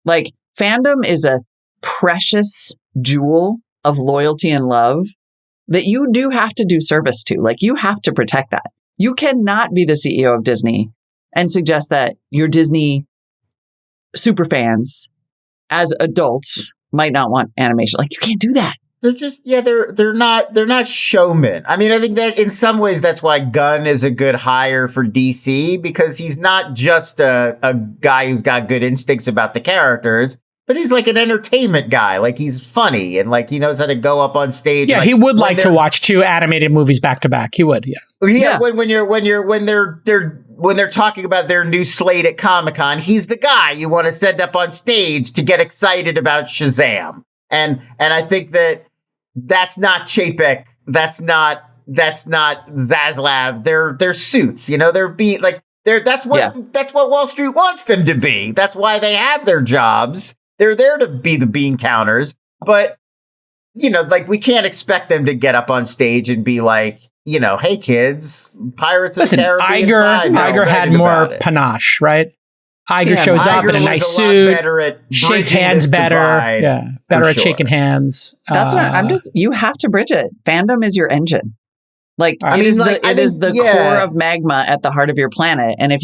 Like, fandom is a precious jewel of loyalty and love that you do have to do service to. Like, you have to protect that. You cannot be the CEO of Disney and suggest that your Disney superfans as adults might not want animation. Like, you can't do that. They're just, they're not showmen. I mean, I think that in some ways that's why Gunn is a good hire for DC, because he's not just a guy who's got good instincts about the characters, but he's like an entertainment guy. Like, he's funny and like he knows how to go up on stage. Yeah, like, he would like to watch 2 animated movies back to back. He would, yeah. When they're talking about their new slate at Comic-Con, he's the guy you want to send up on stage to get excited about Shazam. And I think that's not Chapek. That's not Zaslav. They're suits. That's what Wall Street wants them to be. That's why they have their jobs. They're there to be the bean counters. But we can't expect them to get up on stage and be like, hey kids, Pirates of the Caribbean. Iger had more panache, right? Iger shows up in a nice suit, shakes hands better. Better at shaking hands. That's what you have to bridge it. Fandom is your engine. Like, it is the core of magma at the heart of your planet. And if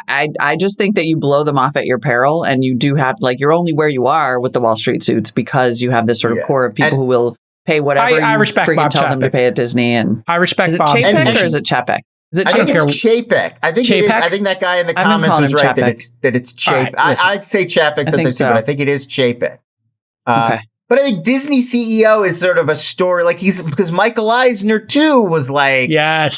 I just think that you blow them off at your peril, and you do have, like, you're only where you are with the Wall Street suits because you have this sort of core of people who will pay whatever I respect freaking Bob tell Chapek. them to pay at Disney. And I respect is it Bob. Chapek or is it Chapek? Is it I think Chapek? it's Chapek. I think it is. I think that guy in the comments was right that it's Chapek. Right, I'd say Chapek sometimes too, but I think it is Chapek. Okay. But I think Disney CEO is sort of a story, like because Michael Eisner too was like,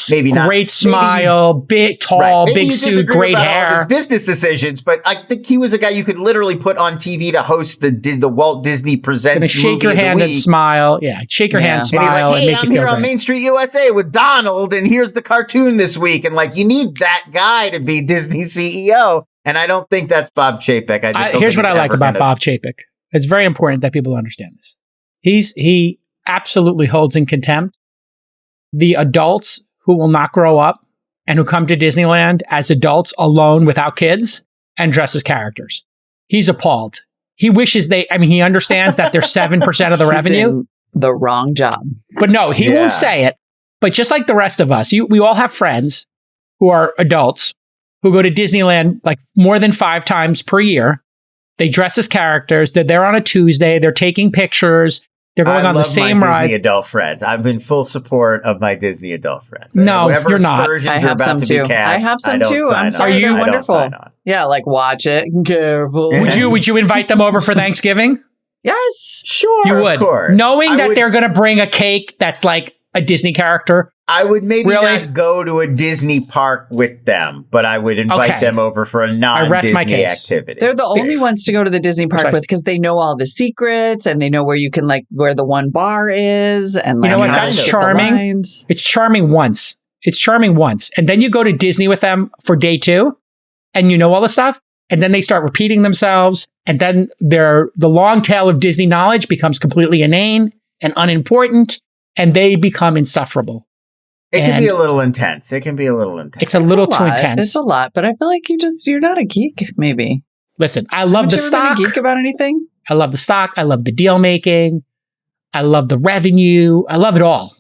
maybe not great smile, big, tall, big suit, great hair. All his business decisions, but I think he was a guy you could literally put on TV to host the Walt Disney Presents. Shake your hand and smile, shake your hand, smile, and he's like, hey, I'm here on Main Street USA with Donald, and here's the cartoon this week, and like you need that guy to be Disney CEO, and I don't think that's Bob Chapek. Here's what I like about Bob Chapek. It's very important that people understand this. He absolutely holds in contempt the adults who will not grow up and who come to Disneyland as adults alone without kids and dress as characters. He's appalled. He wishes he understands that they're 7% of the revenue. In the wrong job. But no, he won't say it. But just like the rest of us, we all have friends who are adults who go to Disneyland like more than 5 times per year. They dress as characters. They're there on a Tuesday. They're taking pictures. They're going on the same rides. I love my Disney adult friends. I'm in full support of my Disney adult friends. No, you're not. I have some too. I have some too. I'm sorry. They're wonderful. Yeah, like watch it. Careful. Would you invite them over for Thanksgiving? Yes. Sure. You would. Of course. Knowing that they're going to bring a cake that's like a Disney character. I would maybe not go to a Disney park with them, but I would invite them over for a non-Disney activity. They're the only ones to go to the Disney park with because they know all the secrets and they know where you can where the one bar is. And you know what? That's charming. It's charming once. And then you go to Disney with them for day 2 and you know all the stuff. And then they start repeating themselves. And then the long tail of Disney knowledge becomes completely inane and unimportant. And they become insufferable. It can be a little intense. It's a little too intense. It's a lot, but I feel like you're not a geek, maybe. Listen, I love the stock. Been a geek about anything? I love the stock. I love the deal making. I love the revenue. I love it all.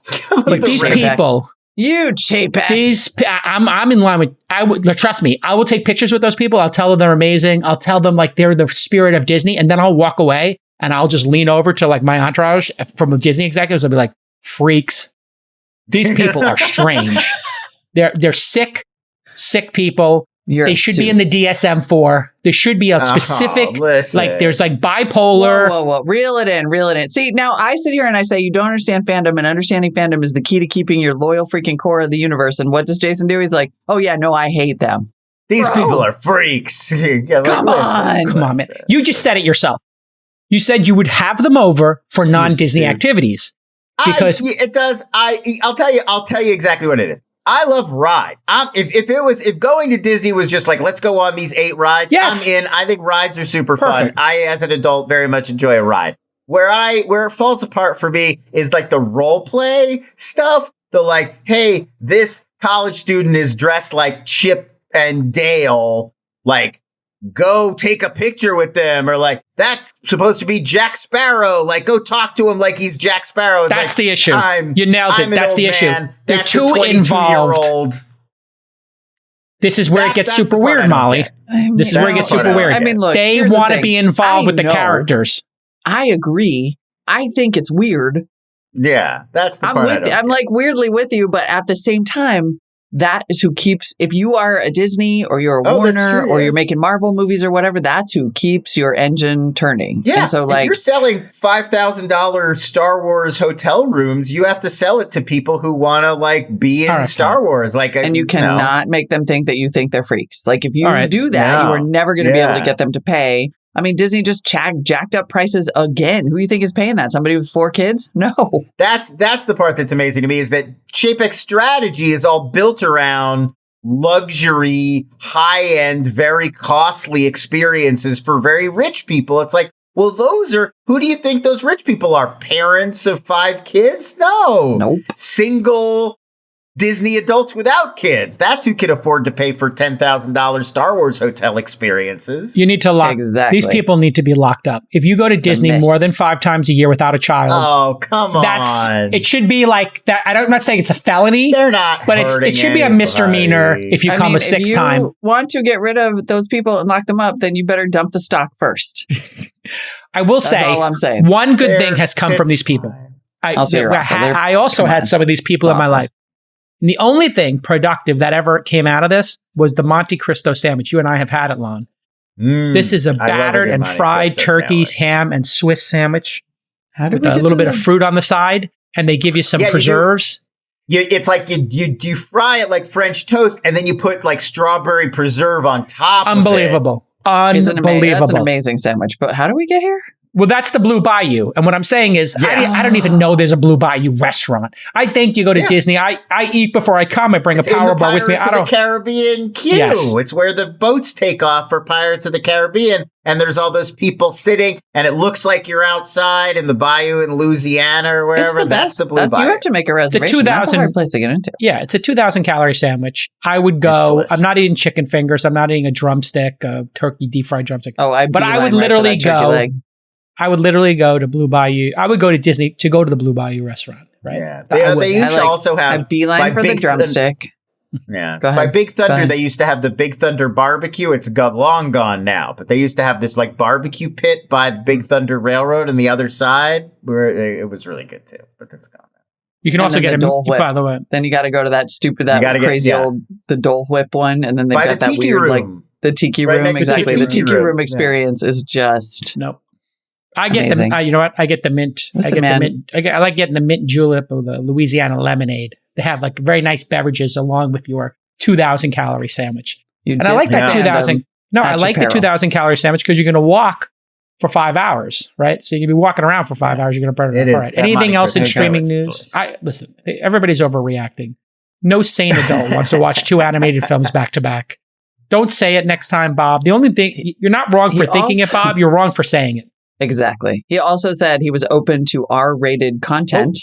But these people You Chapek. I'm in line with. Trust me. I will take pictures with those people. I'll tell them they're amazing. I'll tell them like they're the spirit of Disney, and then I'll walk away and I'll just lean over to like my entourage from the Disney executives. I'll be like, freaks. These people are strange. They're sick people. They should be in the DSM-4. There should be a specific, like there's like bipolar. Whoa. Reel it in. See, now I sit here and I say you don't understand fandom, and understanding fandom is the key to keeping your loyal freaking core of the universe. And what does Jason do? He's like, oh yeah, no, I hate them. These people are freaks. Come on, man. You just said it yourself. You said you would have them over for non-Disney activities. Because it does. I'll tell you exactly what it is. I love rides. If going to Disney was just like, let's go on these 8 rides, yes. I'm in. I think rides are super fun. I, as an adult, very much enjoy a ride. Where it falls apart for me is like the role play stuff. The like, hey, this college student is dressed like Chip and Dale. Like, go take a picture with them, or like, that's supposed to be Jack Sparrow. Like, go talk to him like he's Jack Sparrow. It's that's like, the issue. You nailed it. That's the issue. They're too involved. This is where it gets super weird, Molly. This is where it gets super weird. I mean, look, they want to be involved with the characters. I agree. I think it's weird. Yeah, that's the part. I'm like weirdly with you, but at the same time, that is who keeps, if you are a Disney or you're a Warner or you're making Marvel movies or whatever, that's who keeps your engine turning. Yeah. And so like, if you're selling $5,000 Star Wars hotel rooms, you have to sell it to people who want to like be in Star Wars. Like, and you cannot make them think that you think they're freaks. Like if you do that, you are never going to be able to get them to pay. I mean, Disney just jacked up prices again. Who do you think is paying that? Somebody with 4 kids? No. That's the part that's amazing to me, is that Chapek's strategy is all built around luxury, high-end, very costly experiences for very rich people. It's like, well, who do you think those rich people are? Parents of 5 kids? No. Nope. Single Disney adults without kids. That's who can afford to pay for $10,000 Star Wars hotel experiences. You need to lock. These people need to be locked up. If you go to Disney more than 5 times a year without a child, oh come on, it should be like that. I'm not saying it's a felony. They're not, but it should be a misdemeanor if you come a 6th time. If you want to get rid of those people and lock them up, then you better dump the stock first. I will That's say, all I'm saying. One good thing has come from these people. I also had some of these people in my life. And the only thing productive that ever came out of this was the Monte Cristo sandwich. You and I have had it, Lon. This is a battered and fried turkey, ham, and Swiss sandwich with a little bit of fruit on the side, and they give you some preserves. It's like you fry it like French toast, and then you put like strawberry preserve on top. Unbelievable. That's an amazing sandwich. But how do we get here? Well, that's the Blue Bayou. And what I'm saying is, I don't even know there's a Blue Bayou restaurant. I think you go to Disney. I eat before I come. I bring a power bar with me. It's the Caribbean queue. Yes. It's where the boats take off for Pirates of the Caribbean. And there's all those people sitting, and it looks like you're outside in the bayou in Louisiana or wherever. That's the Blue Bayou. You have to make a reservation. That's a hard place to get into. Yeah, it's a 2,000 calorie sandwich. I would go. I'm not eating chicken fingers. I'm not eating a drumstick, a turkey deep fried drumstick. I would literally go. I would literally go to Blue Bayou. I would go to Disney to go to the Blue Bayou restaurant, right? Yeah. They used to also have a beeline for the drumstick. Yeah. By Big Thunder, they used to have the Big Thunder barbecue. It's long gone now, but they used to have this like barbecue pit by the Big Thunder Railroad on the other side where it was really good too, but it's gone now. You can also get a Dole Whip, by the way. Then you got to go to that crazy old, the Dole Whip one. And then they've got that weird, room. like the tiki room. Exactly. The tiki room experience is just. Nope. I get the, you know what? I get the mint. I like getting the mint julep or the Louisiana lemonade. They have like very nice beverages along with your 2,000 calorie sandwich. I like that 2,000. No, I like the 2,000 calorie sandwich because you're going to walk for 5 hours, right? So you're going to be walking around for 5 hours. You're going to burn it. All right. Anything else in streaming news? Listen, everybody's overreacting. No sane adult wants to watch 2 animated films back to back. Don't say it next time, Bob. The only thing, you're not wrong for thinking it, Bob. You're wrong for saying it. Exactly. He also said he was open to R-rated content,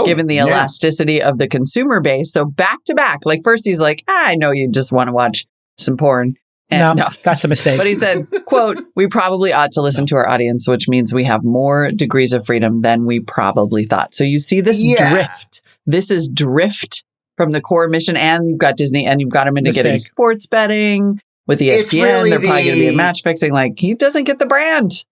given the elasticity of the consumer base. So back to back, like first he's like, I know you just want to watch some porn. And no, that's a mistake. But he said, quote, we probably ought to listen to our audience, which means we have more degrees of freedom than we probably thought. So you see this drift. This is drift from the core mission, and you've got Disney, and you've got him into getting sports betting with ESPN. Really they're probably going to be a match fixing. Like, he doesn't get the brand.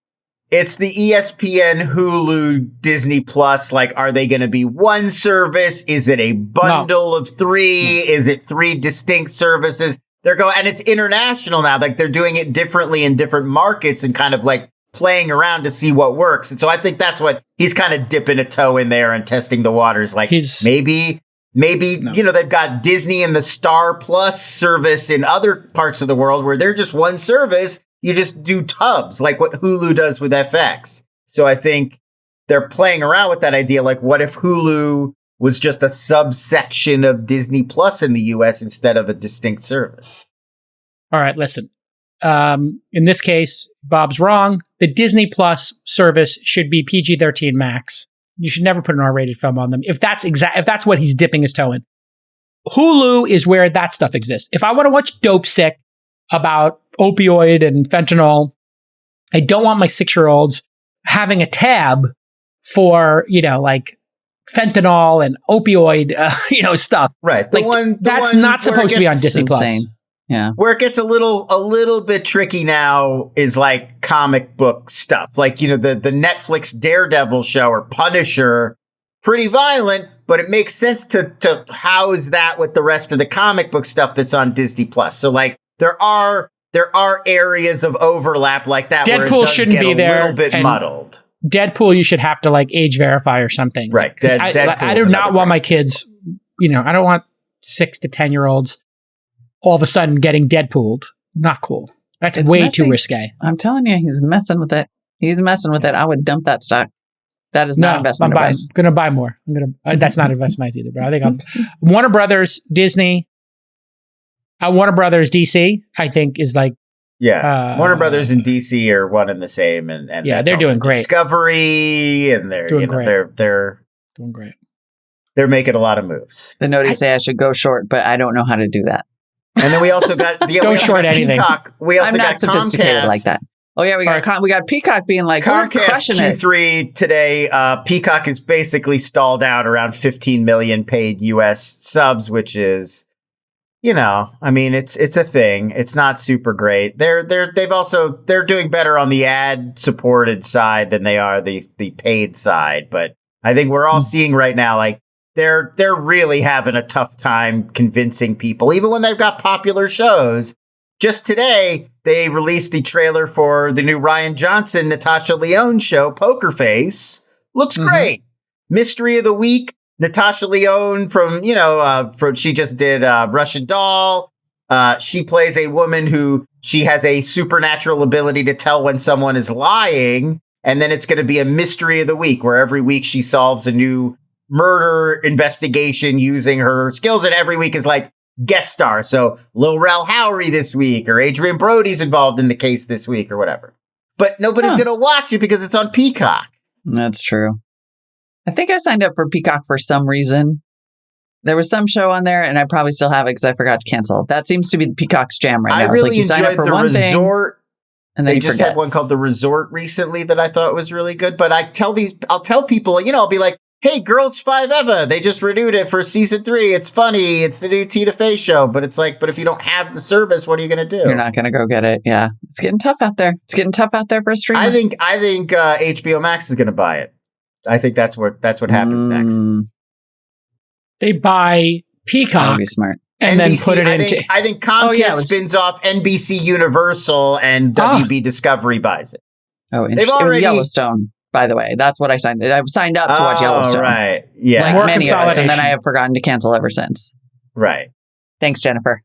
It's the ESPN, Hulu, Disney Plus. Like, are they going to be one service? Is it a bundle of three? Is it three distinct services? They're going, and it's international now. Like, they're doing it differently in different markets and kind of like playing around to see what works. And so I think that's what he's kind of dipping a toe in there and testing the waters. Like, maybe, you know, they've got Disney and the Star Plus service in other parts of the world where they're just one service. You just do tubs like what Hulu does with FX. So I think they're playing around with that idea. Like, what if Hulu was just a subsection of Disney Plus in the US instead of a distinct service? All right, listen. In this case, Bob's wrong. The Disney Plus service should be PG-13 max. You should never put an R-rated film on them. If that's what he's dipping his toe in. Hulu is where that stuff exists. If I want to watch Dope Sick about opioid and fentanyl, I don't want my 6-year-olds having a tab for, you know, like fentanyl and opioid, stuff. Right. That's not supposed to be on Disney Plus. Yeah. Where it gets a little bit tricky now is like comic book stuff. Like, you know, the Netflix Daredevil show or Punisher, pretty violent, but it makes sense to house that with the rest of the comic book stuff that's on Disney Plus. So like there are areas of overlap like that. Deadpool where it does shouldn't get be there. A little bit muddled. Deadpool, you should have to like age verify or something. Right. I do not want my kids, I don't want 6 to 10-year-olds all of a sudden getting Deadpooled. Not cool. That's way too risque. I'm telling you, he's messing with it. I would dump that stock. That is not investment advice. I'm going to buy more. That's not investment either, but I think Warner Brothers, Disney, Warner Brothers, DC, I think is like. Yeah. Warner Brothers and DC are one and the same. And yeah, they're doing great. Discovery, and they're doing great. They're doing great. They're making a lot of moves. The notice say I should go short, but I don't know how to do that. And then we also got don't short anything. Peacock. We also I'm not got sophisticated Comcast. like that. Oh yeah, we got Peacock being like, we're crushing Q3 today. Peacock is basically stalled out around 15 million paid US subs, which is, it's a thing. It's not super great. They're doing better on the ad supported side than they are the paid side. But I think we're all seeing right now, like, they're really having a tough time convincing people, even when they've got popular shows. Just today, they released the trailer for the new Ryan Johnson, Natasha Lyonne show, Poker Face. Looks great. Mystery of the Week, Natasha Lyonne she just did Russian Doll. She plays a woman who she has a supernatural ability to tell when someone is lying. And then it's going to be a Mystery of the Week, where every week she solves a new murder investigation using her skills, and every week is like guest star. So Lil Rel Howery this week, or Adrian Brody's involved in the case this week, or whatever. But nobody's going to watch it because it's on Peacock. That's true. I think I signed up for Peacock for some reason. There was some show on there, and I probably still have it because I forgot to cancel. That semes to be Peacock's jam right now. I really you sign up for the one Resort. And then they just had one called The Resort recently that I thought was really good. But I'll tell people, I'll be like, hey, Girls 5 Eva, they just renewed it for season 3. It's funny. It's the new Tina Fey show. But it's like, but if you don't have the service, what are you going to do? You're not going to go get it. Yeah. It's getting tough out there. For a streamer. I think HBO Max is going to buy it. I think that's what happens next. They buy Peacock. That would be smart. And NBC, then put it into... I think Comcast spins off NBC Universal, and WB Discovery buys it. Oh, interesting. It was Yellowstone. By the way, that's what I signed. I signed up to watch Yellowstone. Right. Yeah. Like more many of us, and then I have forgotten to cancel ever since. Right. Thanks, Jennifer.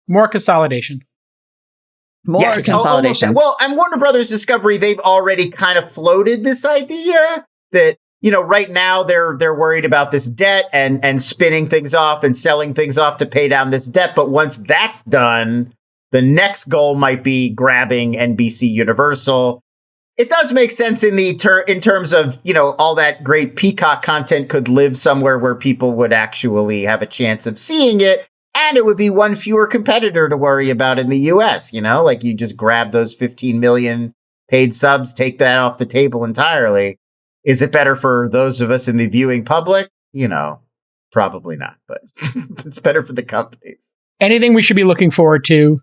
More consolidation. Consolidation. Well, and Warner Brothers Discovery, they've already kind of floated this idea that, right now they're worried about this debt and spinning things off and selling things off to pay down this debt. But once that's done, the next goal might be grabbing NBC Universal. It does make sense in terms of, all that great Peacock content could live somewhere where people would actually have a chance of seeing it. And it would be one fewer competitor to worry about in the US, like you just grab those 15 million paid subs, take that off the table entirely. Is it better for those of us in the viewing public? Probably not, but it's better for the companies. Anything we should be looking forward to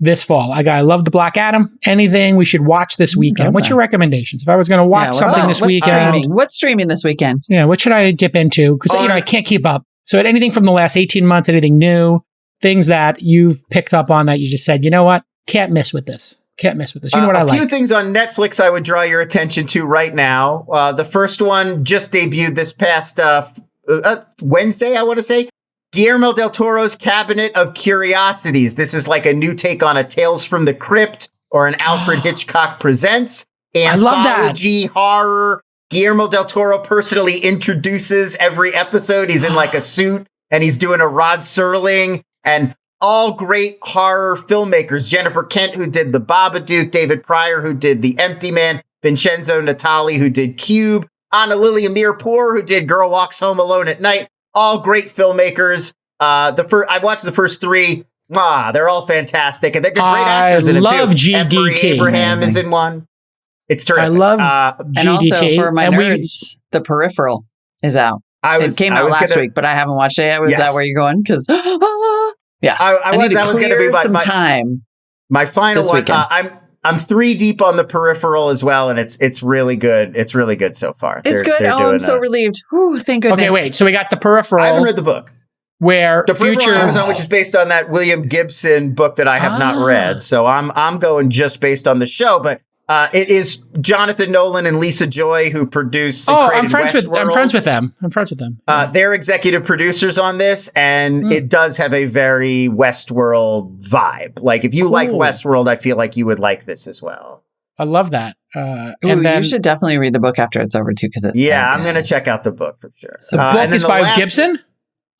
this fall? I love the Black Adam. Anything we should watch this weekend? What's your recommendations? If I was going to watch something this weekend, what's streaming this weekend? Yeah, what should I dip into? Because I can't keep up. So anything from the last 18 months, anything new, things that you've picked up on that you just said, you know what, can't miss with this. Can't miss with this. You know what I like? A few things on Netflix I would draw your attention to right now. The first one just debuted this past Wednesday, I want to say. Guillermo del Toro's Cabinet of Curiosities. This is like a new take on a Tales from the Crypt or an Alfred Hitchcock Presents. I love that. Anthology horror. Guillermo del Toro personally introduces every episode. He's in like a suit and he's doing a Rod Serling, and all great horror filmmakers. Jennifer Kent, who did The Babadook, David Pryor, who did The Empty Man, Vincenzo Natali, who did Cube, Anna Lily Amirpour, who did Girl Walks Home Alone at Night. All great filmmakers. I watched the first three. They're all fantastic, and they're great actors in it too. I love GDT. Abraham is in one. It's terrific. I love GDT. And also for my nerds, The Peripheral is out. It came out last week, but I haven't watched it yet. Was that where you're going? Because yeah, that was going to be my time. My final one. I'm 3 deep on The Peripheral as well, and it's really good. It's really good so far. It's good. I'm so relieved. Whew, thank goodness. Okay, wait. So we got The Peripheral. I haven't read the book. Where The Peripheral on Amazon, which is based on that William Gibson book that I have not read. So I'm going just based on the show, but it is Jonathan Nolan and Lisa Joy who produced. I'm friends with them. They're executive producers on this, and it does have a very Westworld vibe. Like if you like Westworld, I feel like you would like this as well. I love that. You should definitely read the book after it's over too, because I'm going to check out the book for sure. The book is by Gibson.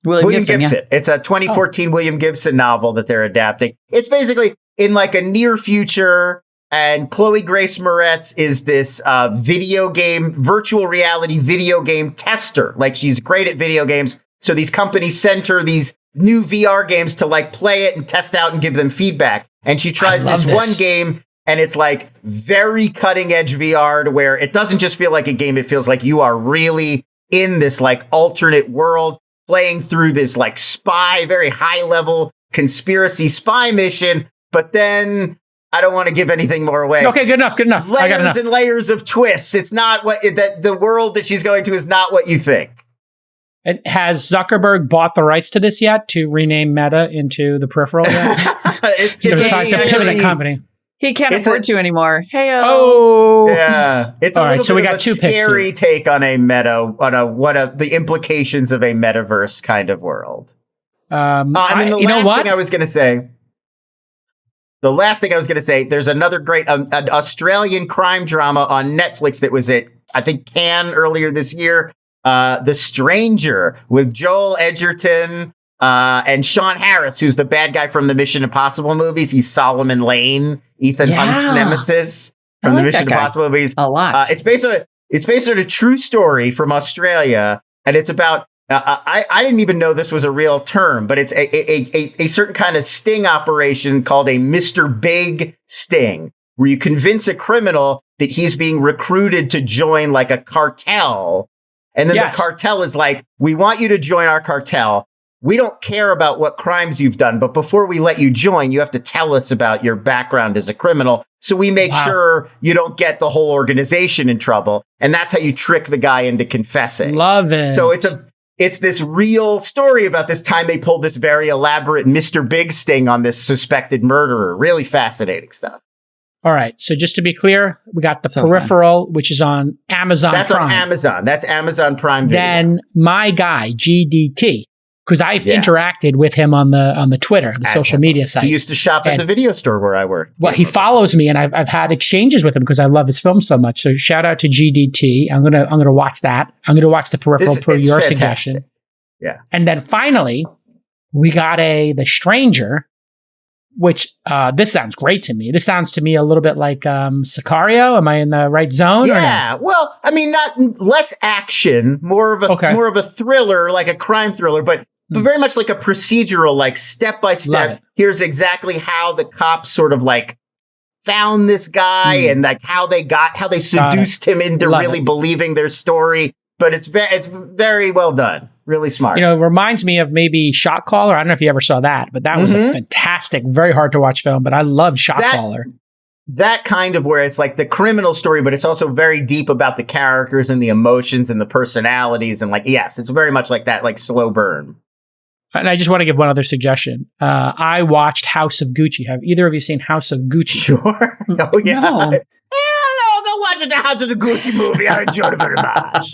William Gibson. Yeah. It's a 2014 William Gibson novel that they're adapting. It's basically in like a near future. And Chloe Grace Moretz is this virtual reality video game tester. Like she's great at video games. So these companies send her these new VR games to like play it and test out and give them feedback. And she tries this one game, and it's like very cutting edge VR to where it doesn't just feel like a game. It feels like you are really in this like alternate world playing through this like very high level conspiracy spy mission. But then I don't want to give anything more away. Okay, good enough. Layers and layers of twists. It's not the world that she's going to is not what you think. And has Zuckerberg bought the rights to this yet to rename Meta into The Peripheral yet? It's a pivot company. He can't afford to anymore. Hey-o. Oh, yeah. It's all a right, so we got a two scary take on a meta, the implications of a metaverse kind of world. And then the last thing I was going to say. The last thing I was going to say, there's another great an Australian crime drama on Netflix that was at, I think, Cannes earlier this year. The Stranger with Joel Edgerton and Sean Harris, who's the bad guy from the Mission Impossible movies. He's Solomon Lane, Ethan Hunt's nemesis from the Mission Impossible movies. A lot. It's based on a true story from Australia, and it's about. I didn't even know this was a real term, but it's a certain kind of sting operation called a Mr. Big sting, where you convince a criminal that he's being recruited to join like a cartel. And then the cartel is like, we want you to join our cartel. We don't care about what crimes you've done, but before we let you join, you have to tell us about your background as a criminal. So we make sure you don't get the whole organization in trouble. And that's how you trick the guy into confessing. Love it. So it's this real story about this time they pulled this very elaborate Mr. Big sting on this suspected murderer. Really fascinating stuff. All right. So just to be clear, we got The Peripheral, which is on Amazon Prime. That's on Amazon. That's Amazon Prime Video. Then my guy, GDT, because I've interacted with him on the Twitter, the social media site. He used to shop at the video store where I worked. Well, he follows me, and I've had exchanges with him because I love his film so much. So shout out to GDT. I'm gonna watch that. I'm gonna watch The Peripheral per your suggestion. Yeah. And then finally, we got The Stranger, which this sounds great to me. This sounds to me a little bit like Sicario. Am I in the right zone? Yeah. Or no? Well, I mean, less action, more of a thriller, like a crime thriller, but very much like a procedural, like step by step. Here's exactly how the cops sort of like found this guy and like how they seduced him into believing their story. But it's very well done. Really smart. You know, it reminds me of maybe Shot Caller. I don't know if you ever saw that, but that was a fantastic, very hard to watch film, but I loved Shot Caller. That kind of where it's like the criminal story, but it's also very deep about the characters and the emotions and the personalities. And like, yes, it's very much like that, like slow burn. And I just want to give one other suggestion. I watched House of Gucci. Have either of you seen House of Gucci? Sure. Oh, yeah. No. Hello, go watch the House of the Gucci movie. I enjoyed it very much.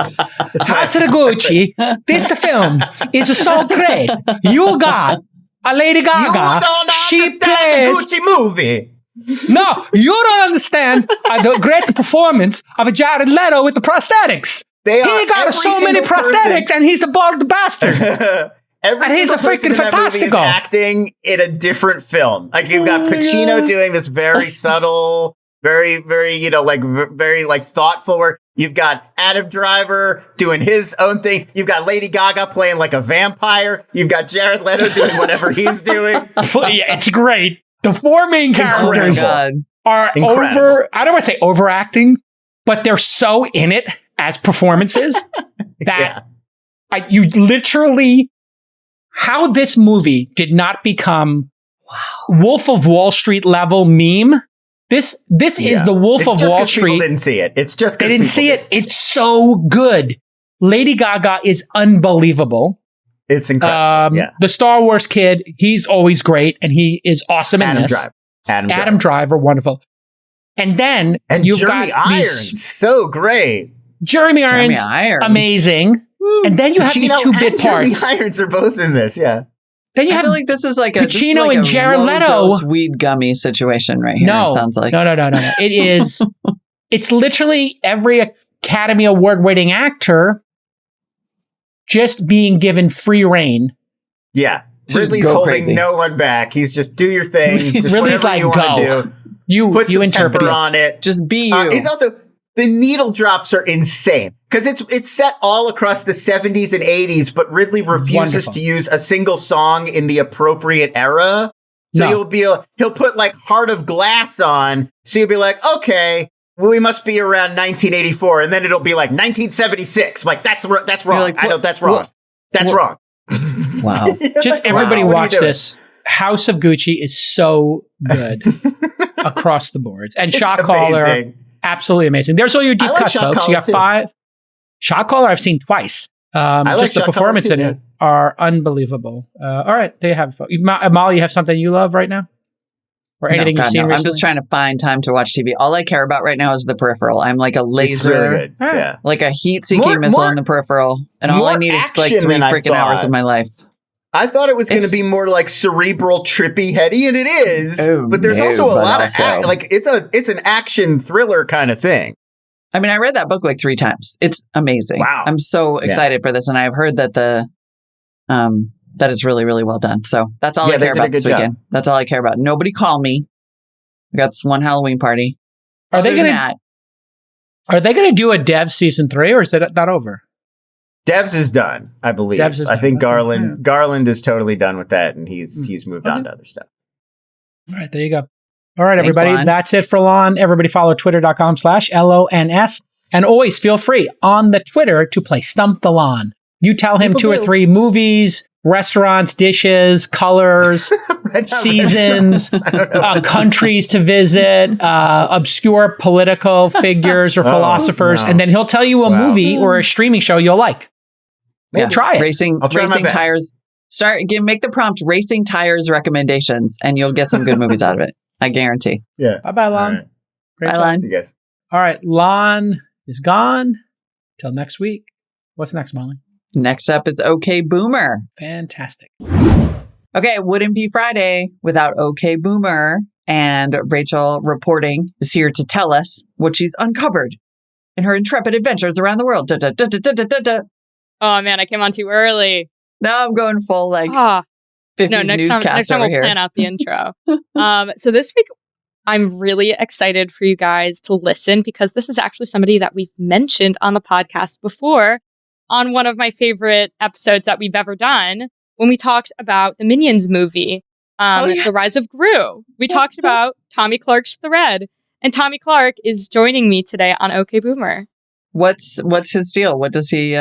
House of the Gucci. This film is so great. You got a Lady Gaga. You don't She understand plays. the Gucci movie. No, you don't understand the great performance of a Jared Leto with the prosthetics. He got so many prosthetics, and he's the bald bastard. Every And he's single a freaking person in that movie is fantastico. acting in a different film. Like you've got Pacino doing this very subtle, very, very, very thoughtful work. You've got Adam Driver doing his own thing. You've got Lady Gaga playing like a vampire. You've got Jared Leto doing whatever he's doing. Yeah, it's great. The four main characters are Incredible. I don't want to say overacting, but they're so in it as performances that you literally, how this movie did not become Wolf of Wall Street level meme. This is the Wolf of Wall Street. People didn't see it. It's just they didn't see it. It's so good. Lady Gaga is unbelievable. It's incredible. The Star Wars kid, he's always great, and he is awesome in this. Adam Driver, wonderful. And then you've Jeremy got Irons, so great. Jeremy Irons, amazing. And then you have these two bit parts. Jeremy Irons are both in this, yeah. Then you I have feel like this is like Pacino and Jared Leto. Weed gummy situation right here. No, it sounds like no. It is. It's literally every Academy Award winning actor just being given free reign. Yeah. Just Ridley's go holding crazy. no one back. He's just do your thing. Just Ridley's whatever like, you want to go. do. You Put some interpret pepper it. on it. Just be you. He's also, the needle drops are insane because it's set all across the 70s and 80s, but Ridley refuses to use a single song in the appropriate era. So he'll put like Heart of Glass on. So you'll be like, okay, well, we must be around 1984, and then it'll be like 1976. I'm like that's wrong. Like, I know that's wrong. That's wrong. Wow. Just everybody Wow, what are you watch doing? this. House of Gucci is so good across the boards. And It's Shot Caller, amazing. absolutely amazing. There's all your deep I like cuts, Shot folks. You Caller, got too. 5. Shot Caller I've seen twice. like Just the Shot Caller, performance too, in it are unbelievable. All right, there you have it, folks. Molly, you have something you love right now? Or anything you've seen recently? I'm just trying to find time to watch TV. All I care about right now is the peripheral. I'm like a laser, It's really good. Yeah. like a heat-seeking missile in the peripheral, and all I more need is like 3 action than I freaking hours thought. of my life. I thought it was going to be more like cerebral, trippy, heady, and it is. But there's also a lot of it's an action thriller kind of thing. I mean, I read that book like 3 times. It's amazing. Wow. I'm so excited for this, and I've heard that that it's really, really well done. So that's all I they care did a about this good job. weekend. That's all I care about. Nobody call me. We got this one Halloween party. Are they Other than going to do a Dev season 3, or is it not over? Devs is done, I believe. I think Garland is totally done with that, and he's moved on to other stuff. All right, there you go. All right, Thanks, everybody. Lon. That's it for Lon. Everybody follow twitter.com/LONS. And always feel free on the Twitter to play Stump the Lon. You tell him 2 or 3 movies, restaurants, dishes, colors, seasons, countries to visit, obscure political figures or philosophers, and then he'll tell you a movie or a streaming show you'll like. Yeah. Try it. I'll try my racing best. tires. Make the prompt racing tires recommendations, and you'll get some good movies out of it. I guarantee. Yeah. Bye-bye, Lon. All right. Great Bye, job. Lon. See you guys. All right, Lon is gone. Till next week. What's next, Molly? Next up, it's OK Boomer. Fantastic. Okay, it wouldn't be Friday without OK Boomer. And Rachel reporting is here to tell us what she's uncovered in her intrepid adventures around the world. Oh man, I came on too early. Now I'm going full 50s next newscast time over we'll here. plan out the intro. So this week, I'm really excited for you guys to listen because this is actually somebody that we've mentioned on the podcast before on one of my favorite episodes that we've ever done when we talked about the Minions movie, The Rise of Gru. We talked about Tommy Clark's Thread, and Tommy Clark is joining me today on OK Boomer. What's his deal? What does he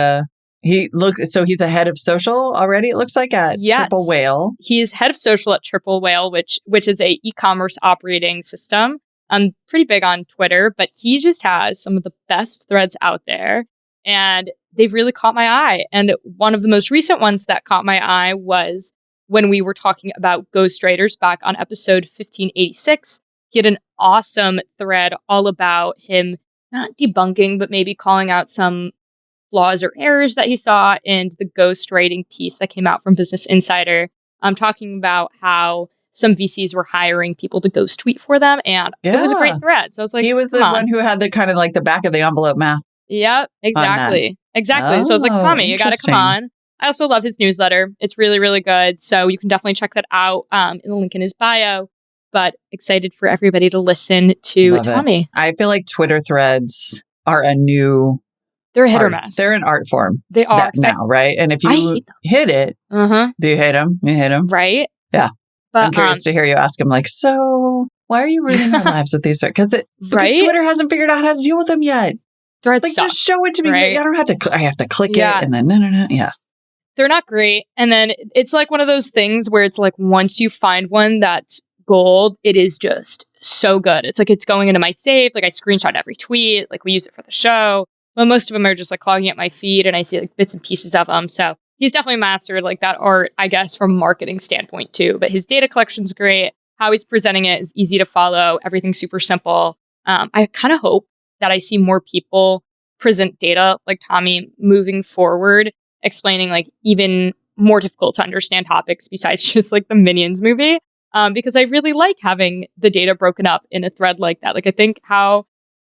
He's a head of social already, it looks like, at Yes. Triple Whale. He is head of social at Triple Whale, which is a e-commerce operating system. I'm pretty big on Twitter, but he just has some of the best threads out there, and they've really caught my eye. And one of the most recent ones that caught my eye was when we were talking about ghostwriters back on episode 1586. He had an awesome thread all about him not debunking, but maybe calling out some flaws or errors that he saw in the ghostwriting piece that came out from Business Insider. I'm talking about how some VCs were hiring people to ghost tweet for them, and it was a great thread. So I was like, he was the one who had the kind of like the back of the envelope math. Yep, exactly. Exactly. So I was like, Tommy, you got to come on. I also love his newsletter. It's really, really good. So you can definitely check that out in the link in his bio. But excited for everybody to listen to Tommy. I feel like Twitter threads are a new... They're a hit or miss. They're an art form. They are. Now, right? And if you hit it, do you hate them? You hate them? Right. Yeah. But, I'm curious to hear you ask him, like, so why are you ruining our lives with these? Because Twitter hasn't figured out how to deal with them yet. Threads like, suck, just show it to me. right? I don't have to. I have to click it, and then no. Yeah. They're not great. And then it's like one of those things where it's like once you find one that's gold, it is just so good. It's like it's going into my save. Like I screenshot every tweet. Like we use it for the show. But most of them are just like clogging up my feed, and I see like bits and pieces of them. So he's definitely mastered like that art, I guess, from a marketing standpoint too. But his data collection's great. How he's presenting it is easy to follow. Everything's super simple. I kind of hope that I see more people present data like Tommy moving forward, explaining like even more difficult to understand topics besides just like the Minions movie. Because I really like having the data broken up in a thread like that. Like I think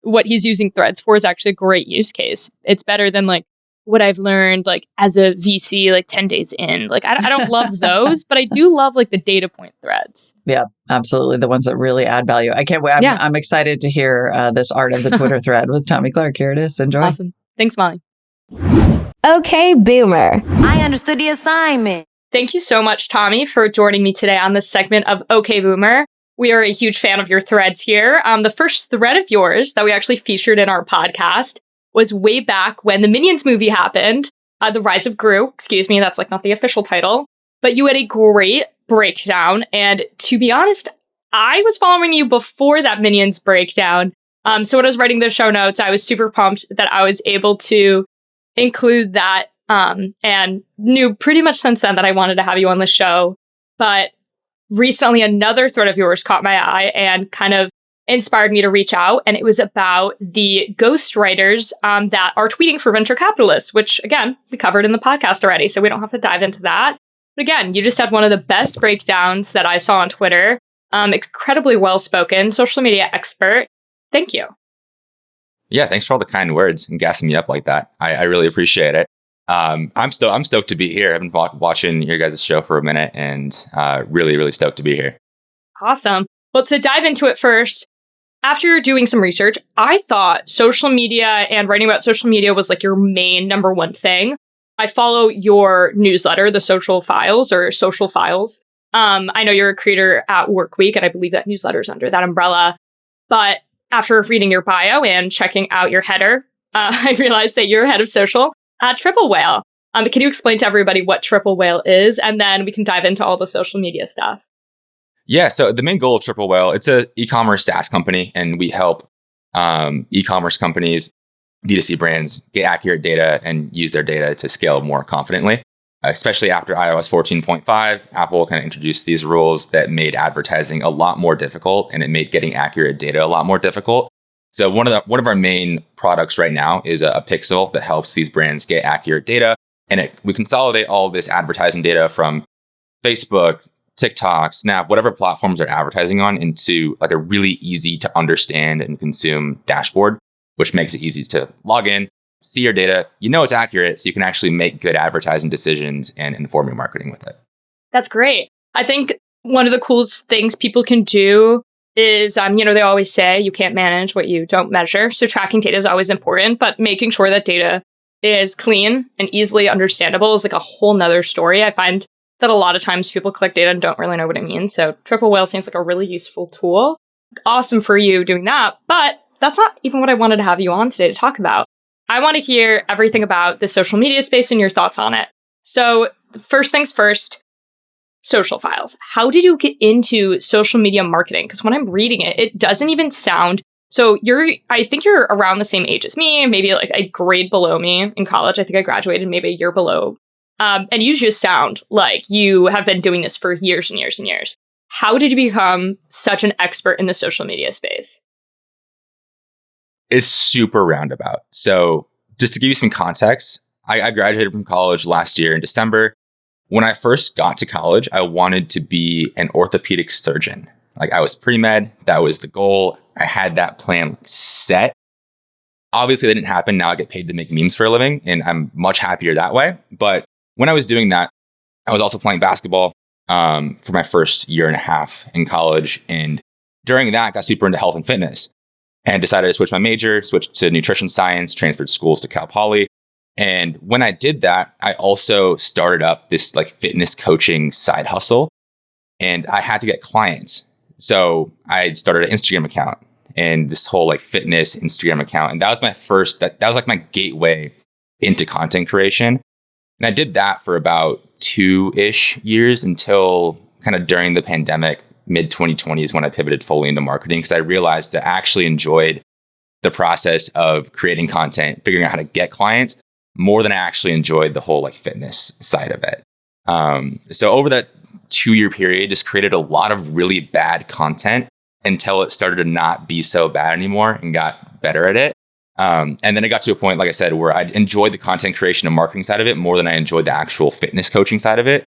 what he's using threads for is actually a great use case. It's better than like what I've learned like as a VC like 10 days in. Like I don't love those, but I do love like the data point threads. Yeah, absolutely. The ones that really add value. I can't wait. I'm excited to hear this art of the Twitter thread with Tommy Clark. Here it is. Enjoy. Awesome. Thanks, Molly. Okay, Boomer. I understood the assignment. Thank you so much, Tommy, for joining me today on this segment of OK Boomer. We are a huge fan of your threads here. The first thread of yours that we actually featured in our podcast was way back when the Minions movie happened, The Rise of Gru. Excuse me, that's like not the official title. But you had a great breakdown. And to be honest, I was following you before that Minions breakdown. So when I was writing the show notes, I was super pumped that I was able to include that and knew pretty much since then that I wanted to have you on the show. But recently, another thread of yours caught my eye and kind of inspired me to reach out. And it was about the ghostwriters that are tweeting for venture capitalists, which, again, we covered in the podcast already, so we don't have to dive into that. But again, you just had one of the best breakdowns that I saw on Twitter. Incredibly well-spoken, social media expert. Thank you. Yeah, thanks for all the kind words and gassing me up like that. I really appreciate it. I'm stoked to be here. I've been watching your guys' show for a minute and really, really stoked to be here. Awesome. Well, to dive into it first, after doing some research, I thought social media and writing about social media was like your main number one thing. I follow your newsletter, the Social Files or Social Files. I know you're a creator at Workweek, and I believe that newsletter is under that umbrella. But after reading your bio and checking out your header, I realized that you're head of social at Triple Whale. Can you explain to everybody what Triple Whale is? And then we can dive into all the social media stuff. Yeah, so the main goal of Triple Whale, it's an e-commerce SaaS company, and we help e-commerce companies, D2C brands, get accurate data and use their data to scale more confidently. Especially after iOS 14.5, Apple kind of introduced these rules that made advertising a lot more difficult, and it made getting accurate data a lot more difficult. So one of our main products right now is a pixel that helps these brands get accurate data, and we consolidate all this advertising data from Facebook, TikTok, Snap, whatever platforms they're advertising on into like a really easy to understand and consume dashboard, which makes it easy to log in, see your data, it's accurate, so you can actually make good advertising decisions and inform your marketing with it. That's great. I think one of the coolest things people can do is, they always say you can't manage what you don't measure. So tracking data is always important, but making sure that data is clean and easily understandable is like a whole nother story. I find that a lot of times people collect data and don't really know what it means. So Triple Whale seems like a really useful tool. Awesome for you doing that. But that's not even what I wanted to have you on today to talk about. I want to hear everything about the social media space and your thoughts on it. So first things first, social files. How did you get into social media marketing? Because when I'm reading it, it doesn't even sound... So I think you're around the same age as me, maybe like a grade below me in college. I think I graduated maybe a year below. And you just sound like you have been doing this for years and years and years. How did you become such an expert in the social media space? It's super roundabout. So just to give you some context, I graduated from college last year in December. When I first got to college, I wanted to be an orthopedic surgeon. Like I was pre-med, that was the goal. I had that plan set. Obviously, that didn't happen. Now I get paid to make memes for a living, and I'm much happier that way. But when I was doing that, I was also playing basketball for my first year and a half in college. And during that, got super into health and fitness and decided to switch my major, switched to nutrition science, transferred schools to Cal Poly. And when I did that, I also started up this like fitness coaching side hustle, and I had to get clients. So I started an Instagram account and this whole like fitness Instagram account. And that was my first, that was like my gateway into content creation. And I did that for about 2-ish years until kind of during the pandemic, mid 2020 is when I pivoted fully into marketing, because I realized that I actually enjoyed the process of creating content, figuring out how to get clients more than I actually enjoyed the whole like fitness side of it. So over that 2-year period, just created a lot of really bad content until it started to not be so bad anymore and got better at it. And then it got to a point, like I said, where I enjoyed the content creation and marketing side of it more than I enjoyed the actual fitness coaching side of it.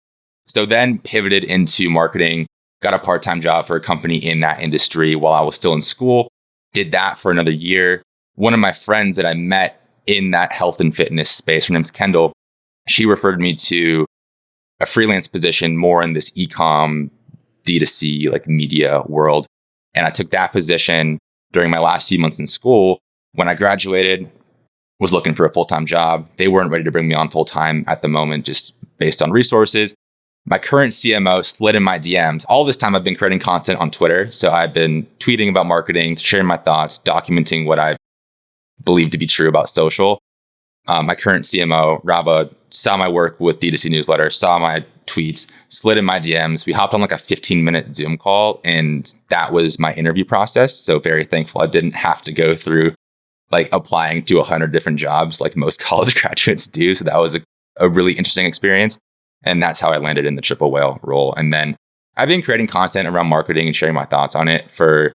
So then pivoted into marketing, got a part-time job for a company in that industry while I was still in school, did that for another year. One of my friends that I met in that health and fitness space, her name's Kendall, she referred me to a freelance position more in this e-com D2C like media world. And I took that position during my last few months in school. When I graduated, was looking for a full-time job. They weren't ready to bring me on full-time at the moment, just based on resources. My current CMO slid in my DMs. All this time I've been creating content on Twitter. So I've been tweeting about marketing, sharing my thoughts, documenting what I believe to be true about social. My current CMO, Raba, saw my work with D2C newsletter, saw my tweets, slid in my DMs. We hopped on like a 15-minute Zoom call, and that was my interview process. So very thankful I didn't have to go through like applying to 100 different jobs like most college graduates do. So that was a really interesting experience. And that's how I landed in the triple whale role. And then I've been creating content around marketing and sharing my thoughts on it for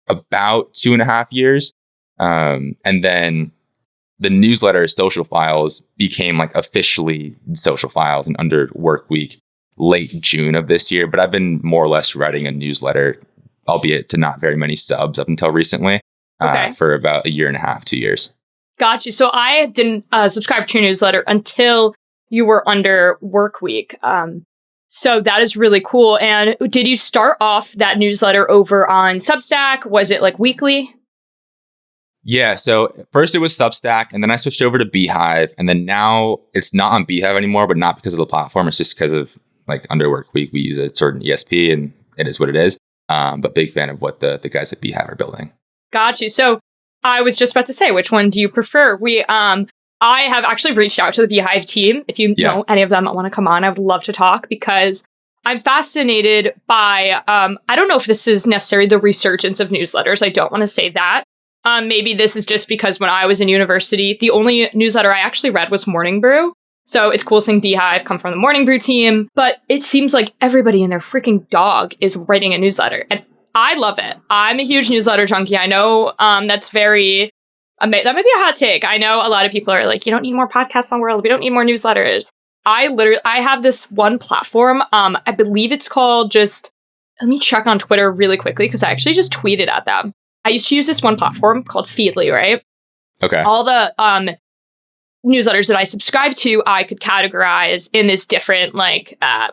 about 2.5 years. And then the newsletter Social Files became like officially Social Files and under Work Week late June of this year. But I've been more or less writing a newsletter, albeit to not very many subs up until recently, for about 1.5 to 2 years. Got you. So I didn't subscribe to your newsletter until you were under Work Week. So that is really cool. And did you start off that newsletter over on Substack? Was it like weekly? Yeah. So first it was Substack, and then I switched over to Beehive. And then now it's not on Beehive anymore, but not because of the platform. It's just because of like under Work Week, we use a certain ESP and it is what it is. But big fan of what the guys at Beehive are building. Got you. So I was just about to say, which one do you prefer? I have actually reached out to the Beehive team. If you know any of them that want to come on, I would love to talk, because I'm fascinated by, I don't know if this is necessarily the resurgence of newsletters. I don't want to say that. Maybe this is just because when I was in university, the only newsletter I actually read was Morning Brew. So it's cool seeing Beehive come from the Morning Brew team, but it seems like everybody and their freaking dog is writing a newsletter. And I love it. I'm a huge newsletter junkie. I know that's very... that might be a hot take. I know a lot of people are like, you don't need more podcasts in the world. We don't need more newsletters. I have this one platform. I believe it's called let me check on Twitter really quickly, because I actually just tweeted at them. I used to use this one platform called Feedly, right? Okay. All the newsletters that I subscribe to, I could categorize in this different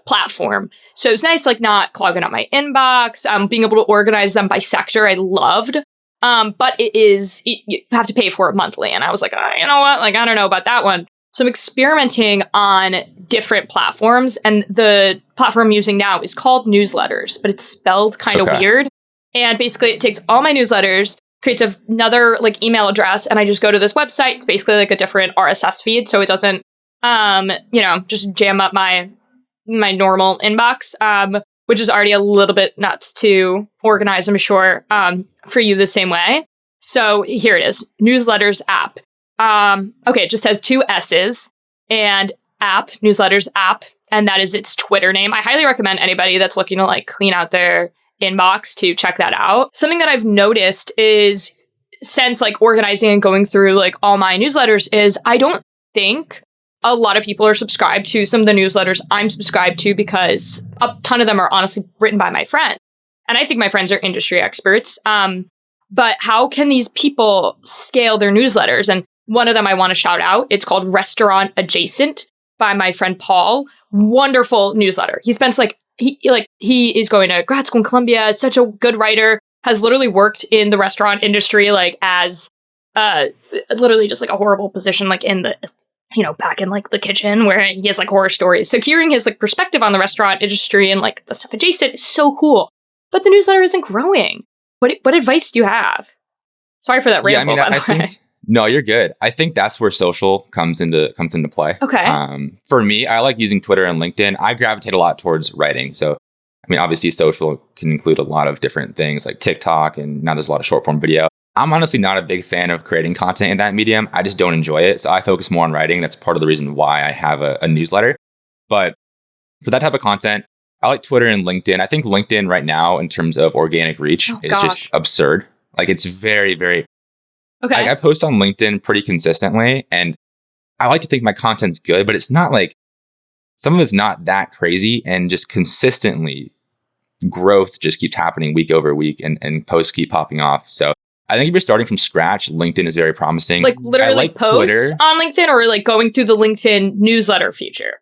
platform. So it's nice, like not clogging up my inbox, being able to organize them by sector. I loved. But you have to pay for it monthly. And I was like, you know what? Like, I don't know about that one. So I'm experimenting on different platforms. And the platform I'm using now is called Newsletters, but it's spelled kind of weird. And basically it takes all my newsletters, creates another like email address, and I just go to this website. It's basically like a different RSS feed, so it doesn't, just jam up my normal inbox, which is already a little bit nuts to organize, I'm sure, for you the same way. So here it is, newsletters app. Okay, it just has 2 S's, and app, newsletters app, and that is its Twitter name. I highly recommend anybody that's looking to like clean out their inbox to check that out. Something that I've noticed is, since like organizing and going through like all my newsletters, is I don't think a lot of people are subscribed to some of the newsletters I'm subscribed to, because a ton of them are honestly written by my friends. And I think my friends are industry experts. But how can these people scale their newsletters? And one of them I want to shout out. It's called Restaurant Adjacent by my friend Paul. Wonderful newsletter. He spends he is going to grad school in Columbia. Such a good writer. Has literally worked in the restaurant industry, like as literally just like a horrible position, like in the, back in like the kitchen, where he has like horror stories. So hearing his like perspective on the restaurant industry and like the stuff adjacent is so cool. But the newsletter isn't growing. What advice do you have? Sorry for that ramble. I think no, you're good. I think that's where social comes into play. Okay. For me, I like using Twitter and LinkedIn. I gravitate a lot towards writing. So, obviously social can include a lot of different things like TikTok, and now there's a lot of short form video. I'm honestly not a big fan of creating content in that medium. I just don't enjoy it. So I focus more on writing. That's part of the reason why I have a newsletter. But for that type of content, I like Twitter and LinkedIn. I think LinkedIn right now, in terms of organic reach, is just absurd. Like, it's very, very... Okay. I post on LinkedIn pretty consistently, and I like to think my content's good, but it's not like... Some of it's not that crazy, and just consistently growth just keeps happening week over week, and posts keep popping off. So I think if you're starting from scratch, LinkedIn is very promising. Like literally like posts Twitter on LinkedIn, or like going through the LinkedIn newsletter feature?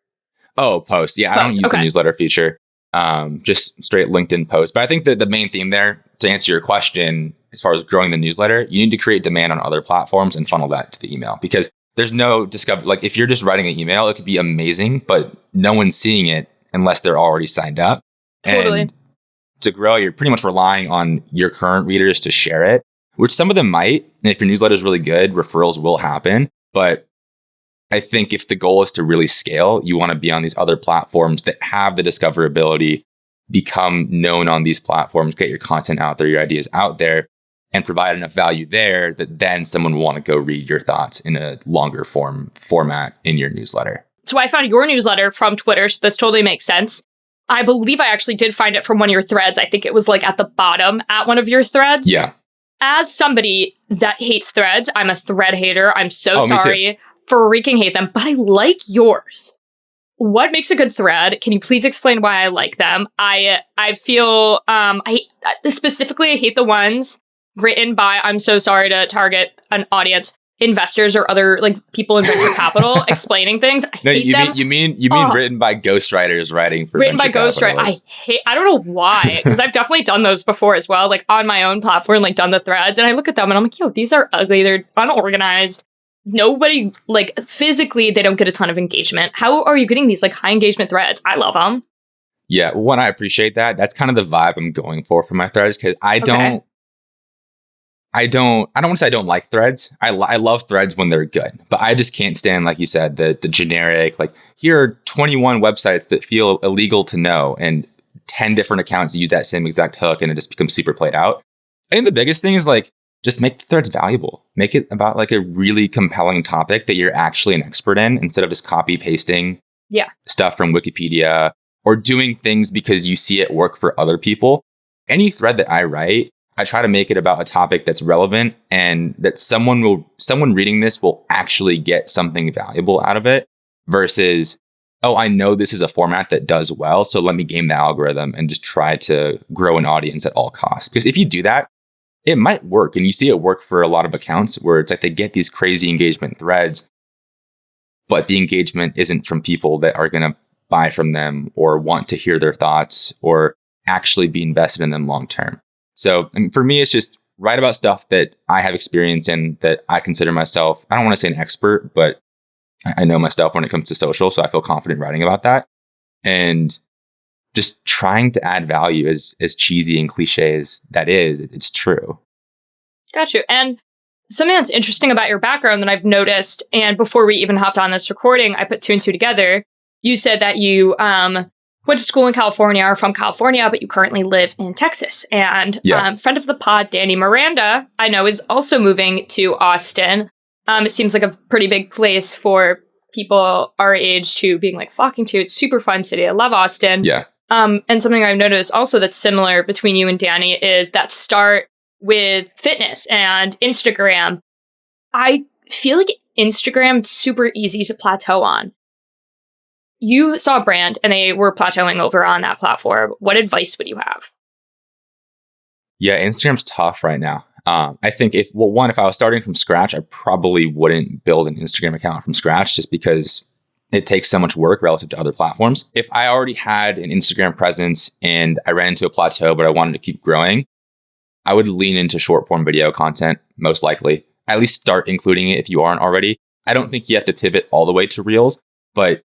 Oh, posts. Yeah, I don't use the newsletter feature. Just straight LinkedIn posts. But I think that the main theme there, to answer your question, as far as growing the newsletter, you need to create demand on other platforms and funnel that to the email, because there's no discovery. Like, if you're just writing an email, it could be amazing, but no one's seeing it unless they're already signed up. Totally. And to grow, you're pretty much relying on your current readers to share it, which some of them might. And if your newsletter is really good, referrals will happen. But I think if the goal is to really scale, you want to be on these other platforms that have the discoverability, become known on these platforms, get your content out there, your ideas out there, and provide enough value there that then someone will want to go read your thoughts in a longer format in your newsletter. So I found your newsletter from Twitter, so this totally makes sense. I believe I actually did find it from one of your threads. I think it was like at the bottom at one of your threads. Yeah. As somebody that hates threads, I'm a thread hater. I'm so sorry. Me too. Freaking hate them, but I like yours. What makes a good thread? Can you please explain why I like them? I feel I hate the ones written by, I'm so sorry to target an audience, investors or other like people in venture capital explaining things. You mean written by ghostwriters writing for written by venture ghostwriters. I don't know why, because I've definitely done those before as well, like on my own platform, like done the threads, and I look at them and I'm like, yo, these are ugly. They're unorganized. Nobody, like, physically, they don't get a ton of engagement. How are you getting these like high engagement threads? I love them. Yeah, one, I appreciate that. That's kind of the vibe I'm going for my threads, because I don't want to say I don't like threads. I love threads when they're good, but I just can't stand, like you said, the generic, like, here are 21 websites that feel illegal to know, and 10 different accounts use that same exact hook, and it just becomes super played out. I think the biggest thing is, like, just make the threads valuable. Make it about like a really compelling topic that you're actually an expert in, instead of just copy pasting stuff from Wikipedia or doing things because you see it work for other people. Any thread that I write, I try to make it about a topic that's relevant and that someone reading this will actually get something valuable out of it, versus, oh, I know this is a format that does well, so let me game the algorithm and just try to grow an audience at all costs. Because if you do that, it might work. And you see it work for a lot of accounts where it's like they get these crazy engagement threads, but the engagement isn't from people that are going to buy from them or want to hear their thoughts or actually be invested in them long term. So, I mean, for me, it's just write about stuff that I have experience in, that I consider myself, I don't want to say an expert, but I know my stuff when it comes to social. So I feel confident writing about that. And just trying to add value, as cheesy and cliche as that is, it's true. Got you. And something that's interesting about your background that I've noticed, and before we even hopped on this recording, I put 2 and 2 together. You said that you went to school in California, or from California, but you currently live in Texas. And friend of the pod, Danny Miranda, I know is also moving to Austin. It seems like a pretty big place for people our age to being like flocking to. It's super fun city. I love Austin. Yeah. And something I've noticed also that's similar between you and Danny is that start with fitness and Instagram. I feel like Instagram is super easy to plateau on. You saw a brand and they were plateauing over on that platform. What advice would you have? Yeah, Instagram's tough right now. I think if I was starting from scratch, I probably wouldn't build an Instagram account from scratch just because it takes so much work relative to other platforms. If I already had an Instagram presence and I ran into a plateau, but I wanted to keep growing, I would lean into short form video content, most likely. At least start including it if you aren't already. I don't think you have to pivot all the way to Reels, but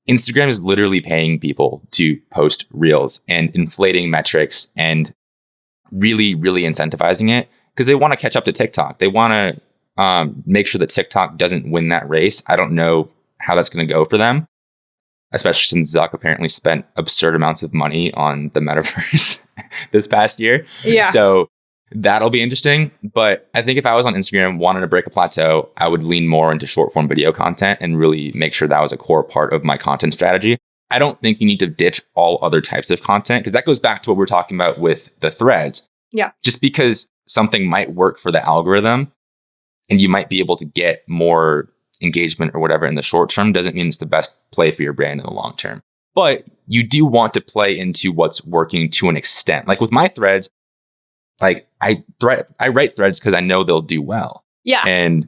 Instagram is literally paying people to post Reels and inflating metrics and really, really incentivizing it because they want to catch up to TikTok. They want to make sure that TikTok doesn't win that race. I don't know how that's going to go for them, especially since Zuck apparently spent absurd amounts of money on the metaverse this past year. Yeah. So that'll be interesting. But I think if I was on Instagram, wanted to break a plateau, I would lean more into short form video content and really make sure that was a core part of my content strategy. I don't think you need to ditch all other types of content because that goes back to what we're talking about with the threads. Yeah. Just because something might work for the algorithm and you might be able to get more engagement or whatever in the short term doesn't mean it's the best play for your brand in the long term. But you do want to play into what's working to an extent. Like with my threads, like I write threads because I know they'll do well. Yeah. And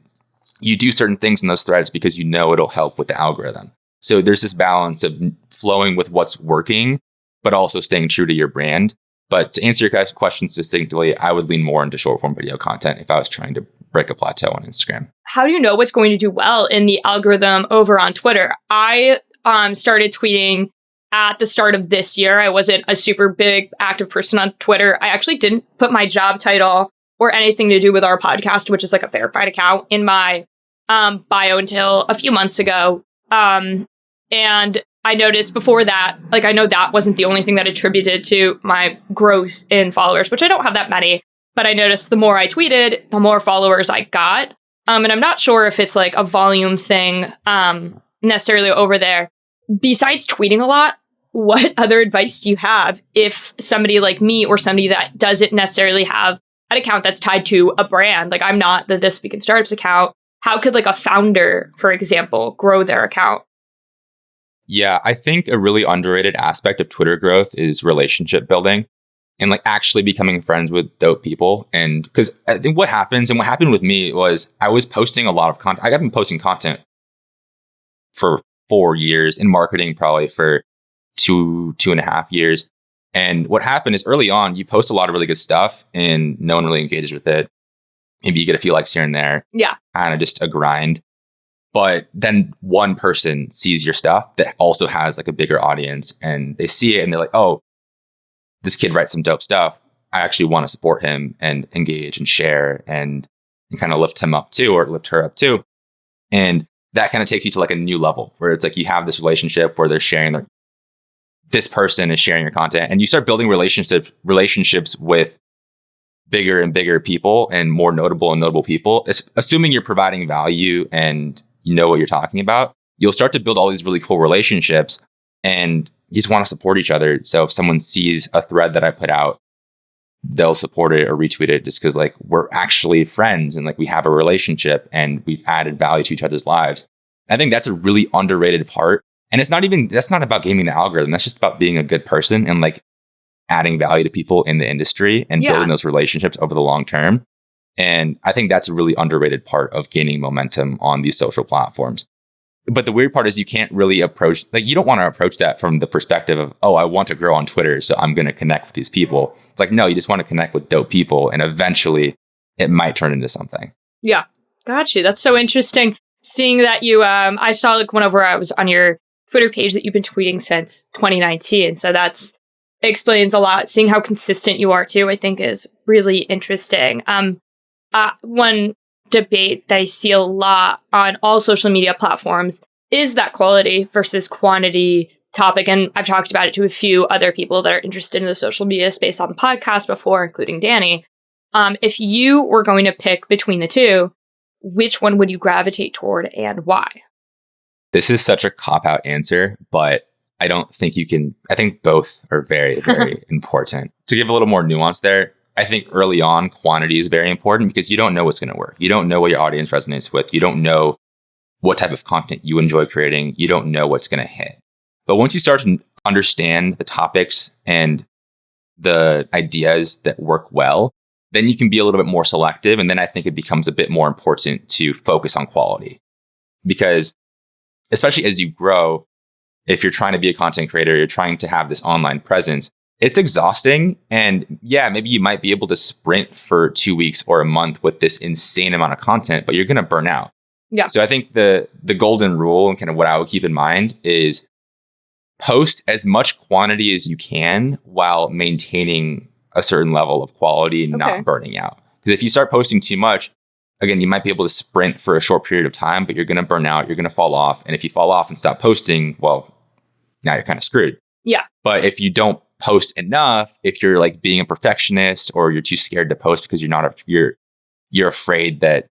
you do certain things in those threads because you know it'll help with the algorithm. So there's this balance of flowing with what's working, but also staying true to your brand. But to answer your question succinctly, I would lean more into short form video content if I was trying to break a plateau on Instagram. How do you know what's going to do well in the algorithm over on Twitter? I started tweeting at the start of this year. I wasn't a super big active person on Twitter. I actually didn't put my job title or anything to do with our podcast, which is like a verified account, in my bio until a few months ago. And I noticed before that, like, I know that wasn't the only thing that attributed to my growth in followers, which I don't have that many, but I noticed the more I tweeted, the more followers I got. And I'm not sure if it's like a volume thing necessarily over there. Besides tweeting a lot, what other advice do you have if somebody like me or somebody that doesn't necessarily have an account that's tied to a brand? Like, I'm not the This Week in Startups account. How could like a founder, for example, grow their account? Yeah, I think a really underrated aspect of Twitter growth is relationship building and like actually becoming friends with dope people. And because I think what happened with me was I was posting a lot of content. I've been posting content for 4 years, in marketing probably for 2.5 years. And what happened is early on, you post a lot of really good stuff and no one really engages with it. Maybe you get a few likes here and there. Yeah. Kind of just a grind. But then one person sees your stuff that also has like a bigger audience and they see it and they're like, oh, this kid writes some dope stuff. I actually want to support him and engage and share and kind of lift him up too, or lift her up too. And that kind of takes you to like a new level where it's like you have this relationship where they're sharing this person is sharing your content and you start building relationships with bigger and bigger people and more notable people, assuming you're providing value and you know what you're talking about. You'll start to build all these really cool relationships and you just want to support each other. So if someone sees a thread that I put out, they'll support it or retweet it just because like we're actually friends and like we have a relationship and we've added value to each other's lives. I think that's a really underrated part. And that's not about gaming the algorithm. That's just about being a good person and like adding value to people in the industry and building those relationships over the long term. And I think that's a really underrated part of gaining momentum on these social platforms. But the weird part is you can't really approach, like you don't want to approach that from the perspective of, oh, I want to grow on Twitter, so I'm going to connect with these people. It's like, no, you just want to connect with dope people and eventually it might turn into something. Yeah. Got you. That's so interesting. Seeing that you, I saw like whenever I was on your Twitter page that you've been tweeting since 2019. So that's explains a lot. Seeing how consistent you are too, I think is really interesting. one debate that I see a lot on all social media platforms is that quality versus quantity topic. And I've talked about it to a few other people that are interested in the social media space on the podcast before, including Danny. If you were going to pick between the two, which one would you gravitate toward and why? This is such a cop-out answer, but I don't think you can. I think both are very, very important. To give a little more nuance there, I think early on, quantity is very important because you don't know what's going to work. You don't know what your audience resonates with. You don't know what type of content you enjoy creating. You don't know what's going to hit. But once you start to understand the topics and the ideas that work well, then you can be a little bit more selective. And then I think it becomes a bit more important to focus on quality. Because especially as you grow, if you're trying to be a content creator, you're trying to have this online presence, it's exhausting. And yeah, maybe you might be able to sprint for 2 weeks or a month with this insane amount of content, but you're going to burn out. Yeah. So I think the golden rule and kind of what I would keep in mind is post as much quantity as you can while maintaining a certain level of quality and not burning out. Because if you start posting too much, again, you might be able to sprint for a short period of time, but you're going to burn out, you're going to fall off. And if you fall off and stop posting, well, now you're kind of screwed. Yeah. But if you don't post enough, if you're like being a perfectionist or you're too scared to post because you're afraid that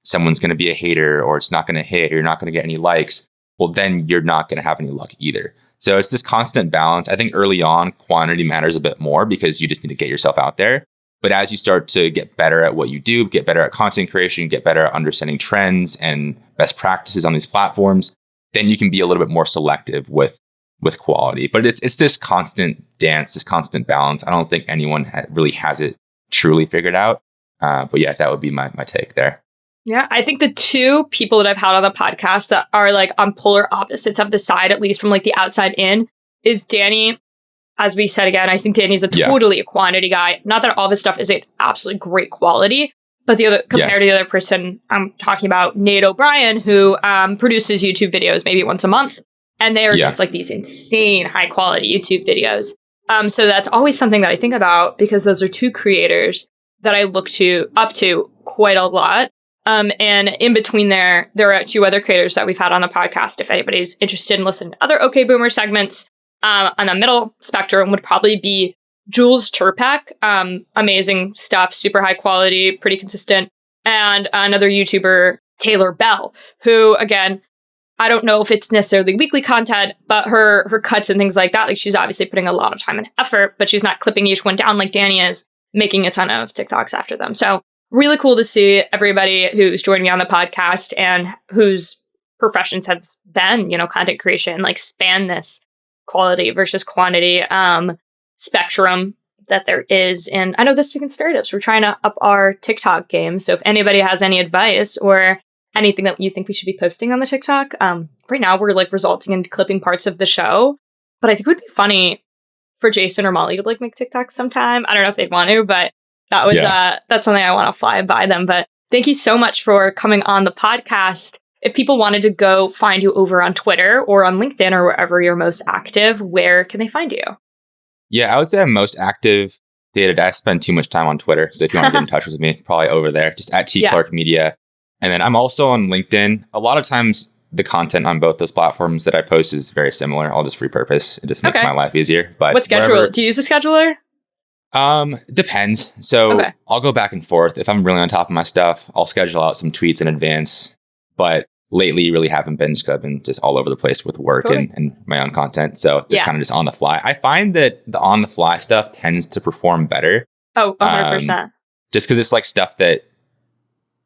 someone's going to be a hater or it's not going to hit or you're not going to get any likes, well, then you're not going to have any luck either. So it's this constant balance. I think early on, quantity matters a bit more because you just need to get yourself out there. But as you start to get better at what you do, get better at content creation, get better at understanding trends and best practices on these platforms, then you can be a little bit more selective with quality. But it's this constant dance, this constant balance. I don't think anyone really has it truly figured out. But yeah, that would be my take there. Yeah, I think the two people that I've had on the podcast that are like on polar opposites of the side, at least from like the outside in, is Danny. As we said again, I think Danny's totally a quantity guy. Not that all of his stuff is absolutely great quality, but the other compared to the other person I'm talking about, Nate O'Brien, who produces YouTube videos maybe once a month, and they are just like these insane high quality YouTube videos. So that's always something that I think about because those are two creators that I look up to quite a lot. And in between there are two other creators that we've had on the podcast. If anybody's interested in listening to other OK Boomer segments, on the middle spectrum would probably be Jules Chapek. Amazing stuff, super high quality, pretty consistent. And another YouTuber, Taylor Bell, who, again, I don't know if it's necessarily weekly content, but her cuts and things like that, like she's obviously putting a lot of time and effort, but she's not clipping each one down like Danny is, making a ton of TikToks after them. So really cool to see everybody who's joined me on the podcast and whose professions have been, content creation, like span this quality versus quantity spectrum that there is. And I know This Week in Startups, we're trying to up our TikTok game. So if anybody has any advice or anything that you think we should be posting on the TikTok, right now we're like resulting in clipping parts of the show. But I think it would be funny for Jason or Molly to like make TikToks sometime. I don't know if they'd want to, but that was that's something I want to fly by them. But thank you so much for coming on the podcast. If people wanted to go find you over on Twitter or on LinkedIn or wherever you're most active, where can they find you? Yeah, I would say I'm most active day-to-day. I spend too much time on Twitter. So if you want to get in touch with me, probably over there, just at T Clark Media. And then I'm also on LinkedIn. A lot of times the content on both those platforms that I post is very similar. I'll just repurpose. It just makes my life easier. But what scheduler? Do you use a scheduler? Depends. So I'll go back and forth. If I'm really on top of my stuff, I'll schedule out some tweets in advance. But lately, you really haven't been because I've been just all over the place with work and my own content. So it's kind of just on the fly. I find that the on the fly stuff tends to perform better. Oh, 100%. Just because it's like stuff that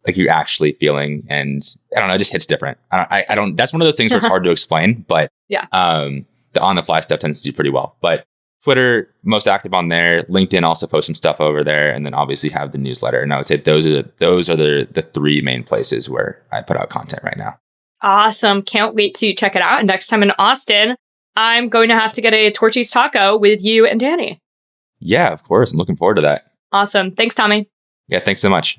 like you're actually feeling, and I don't know, it just hits different. I don't. That's one of those things where it's hard to explain. But the on the fly stuff tends to do pretty well. But Twitter, most active on there. LinkedIn also posts some stuff over there, and then obviously have the newsletter. And I would say those are the three main places where I put out content right now. Awesome! Can't wait to check it out. And next time in Austin, I'm going to have to get a Torchy's taco with you and Danny. Yeah, of course. I'm looking forward to that. Awesome. Thanks, Tommy. Yeah, thanks so much.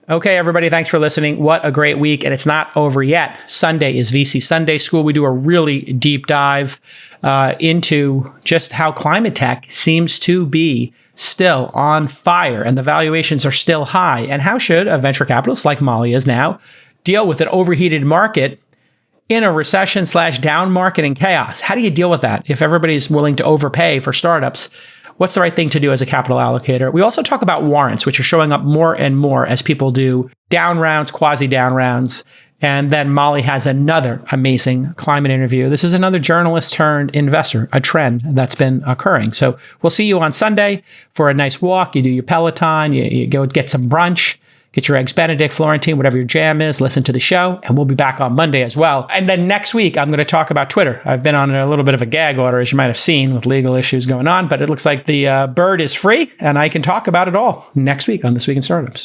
Okay, everybody, thanks for listening. What a great week. And it's not over yet. Sunday is VC Sunday School. We do a really deep dive into just how climate tech seems to be still on fire and the valuations are still high. And how should a venture capitalist like Molly is now deal with an overheated market in a recession/down market and chaos? How do you deal with that if everybody's willing to overpay for startups? What's the right thing to do as a capital allocator? We also talk about warrants, which are showing up more and more as people do down rounds, quasi-down rounds. And then Molly has another amazing climate interview. This is another journalist turned investor, a trend that's been occurring. So we'll see you on Sunday for a nice walk. You do your Peloton, you go get some brunch, get your Eggs Benedict, Florentine, whatever your jam is, listen to the show, and we'll be back on Monday as well. And then next week, I'm going to talk about Twitter. I've been on a little bit of a gag order, as you might have seen, with legal issues going on, but it looks like the bird is free, and I can talk about it all next week on This Week in Startups.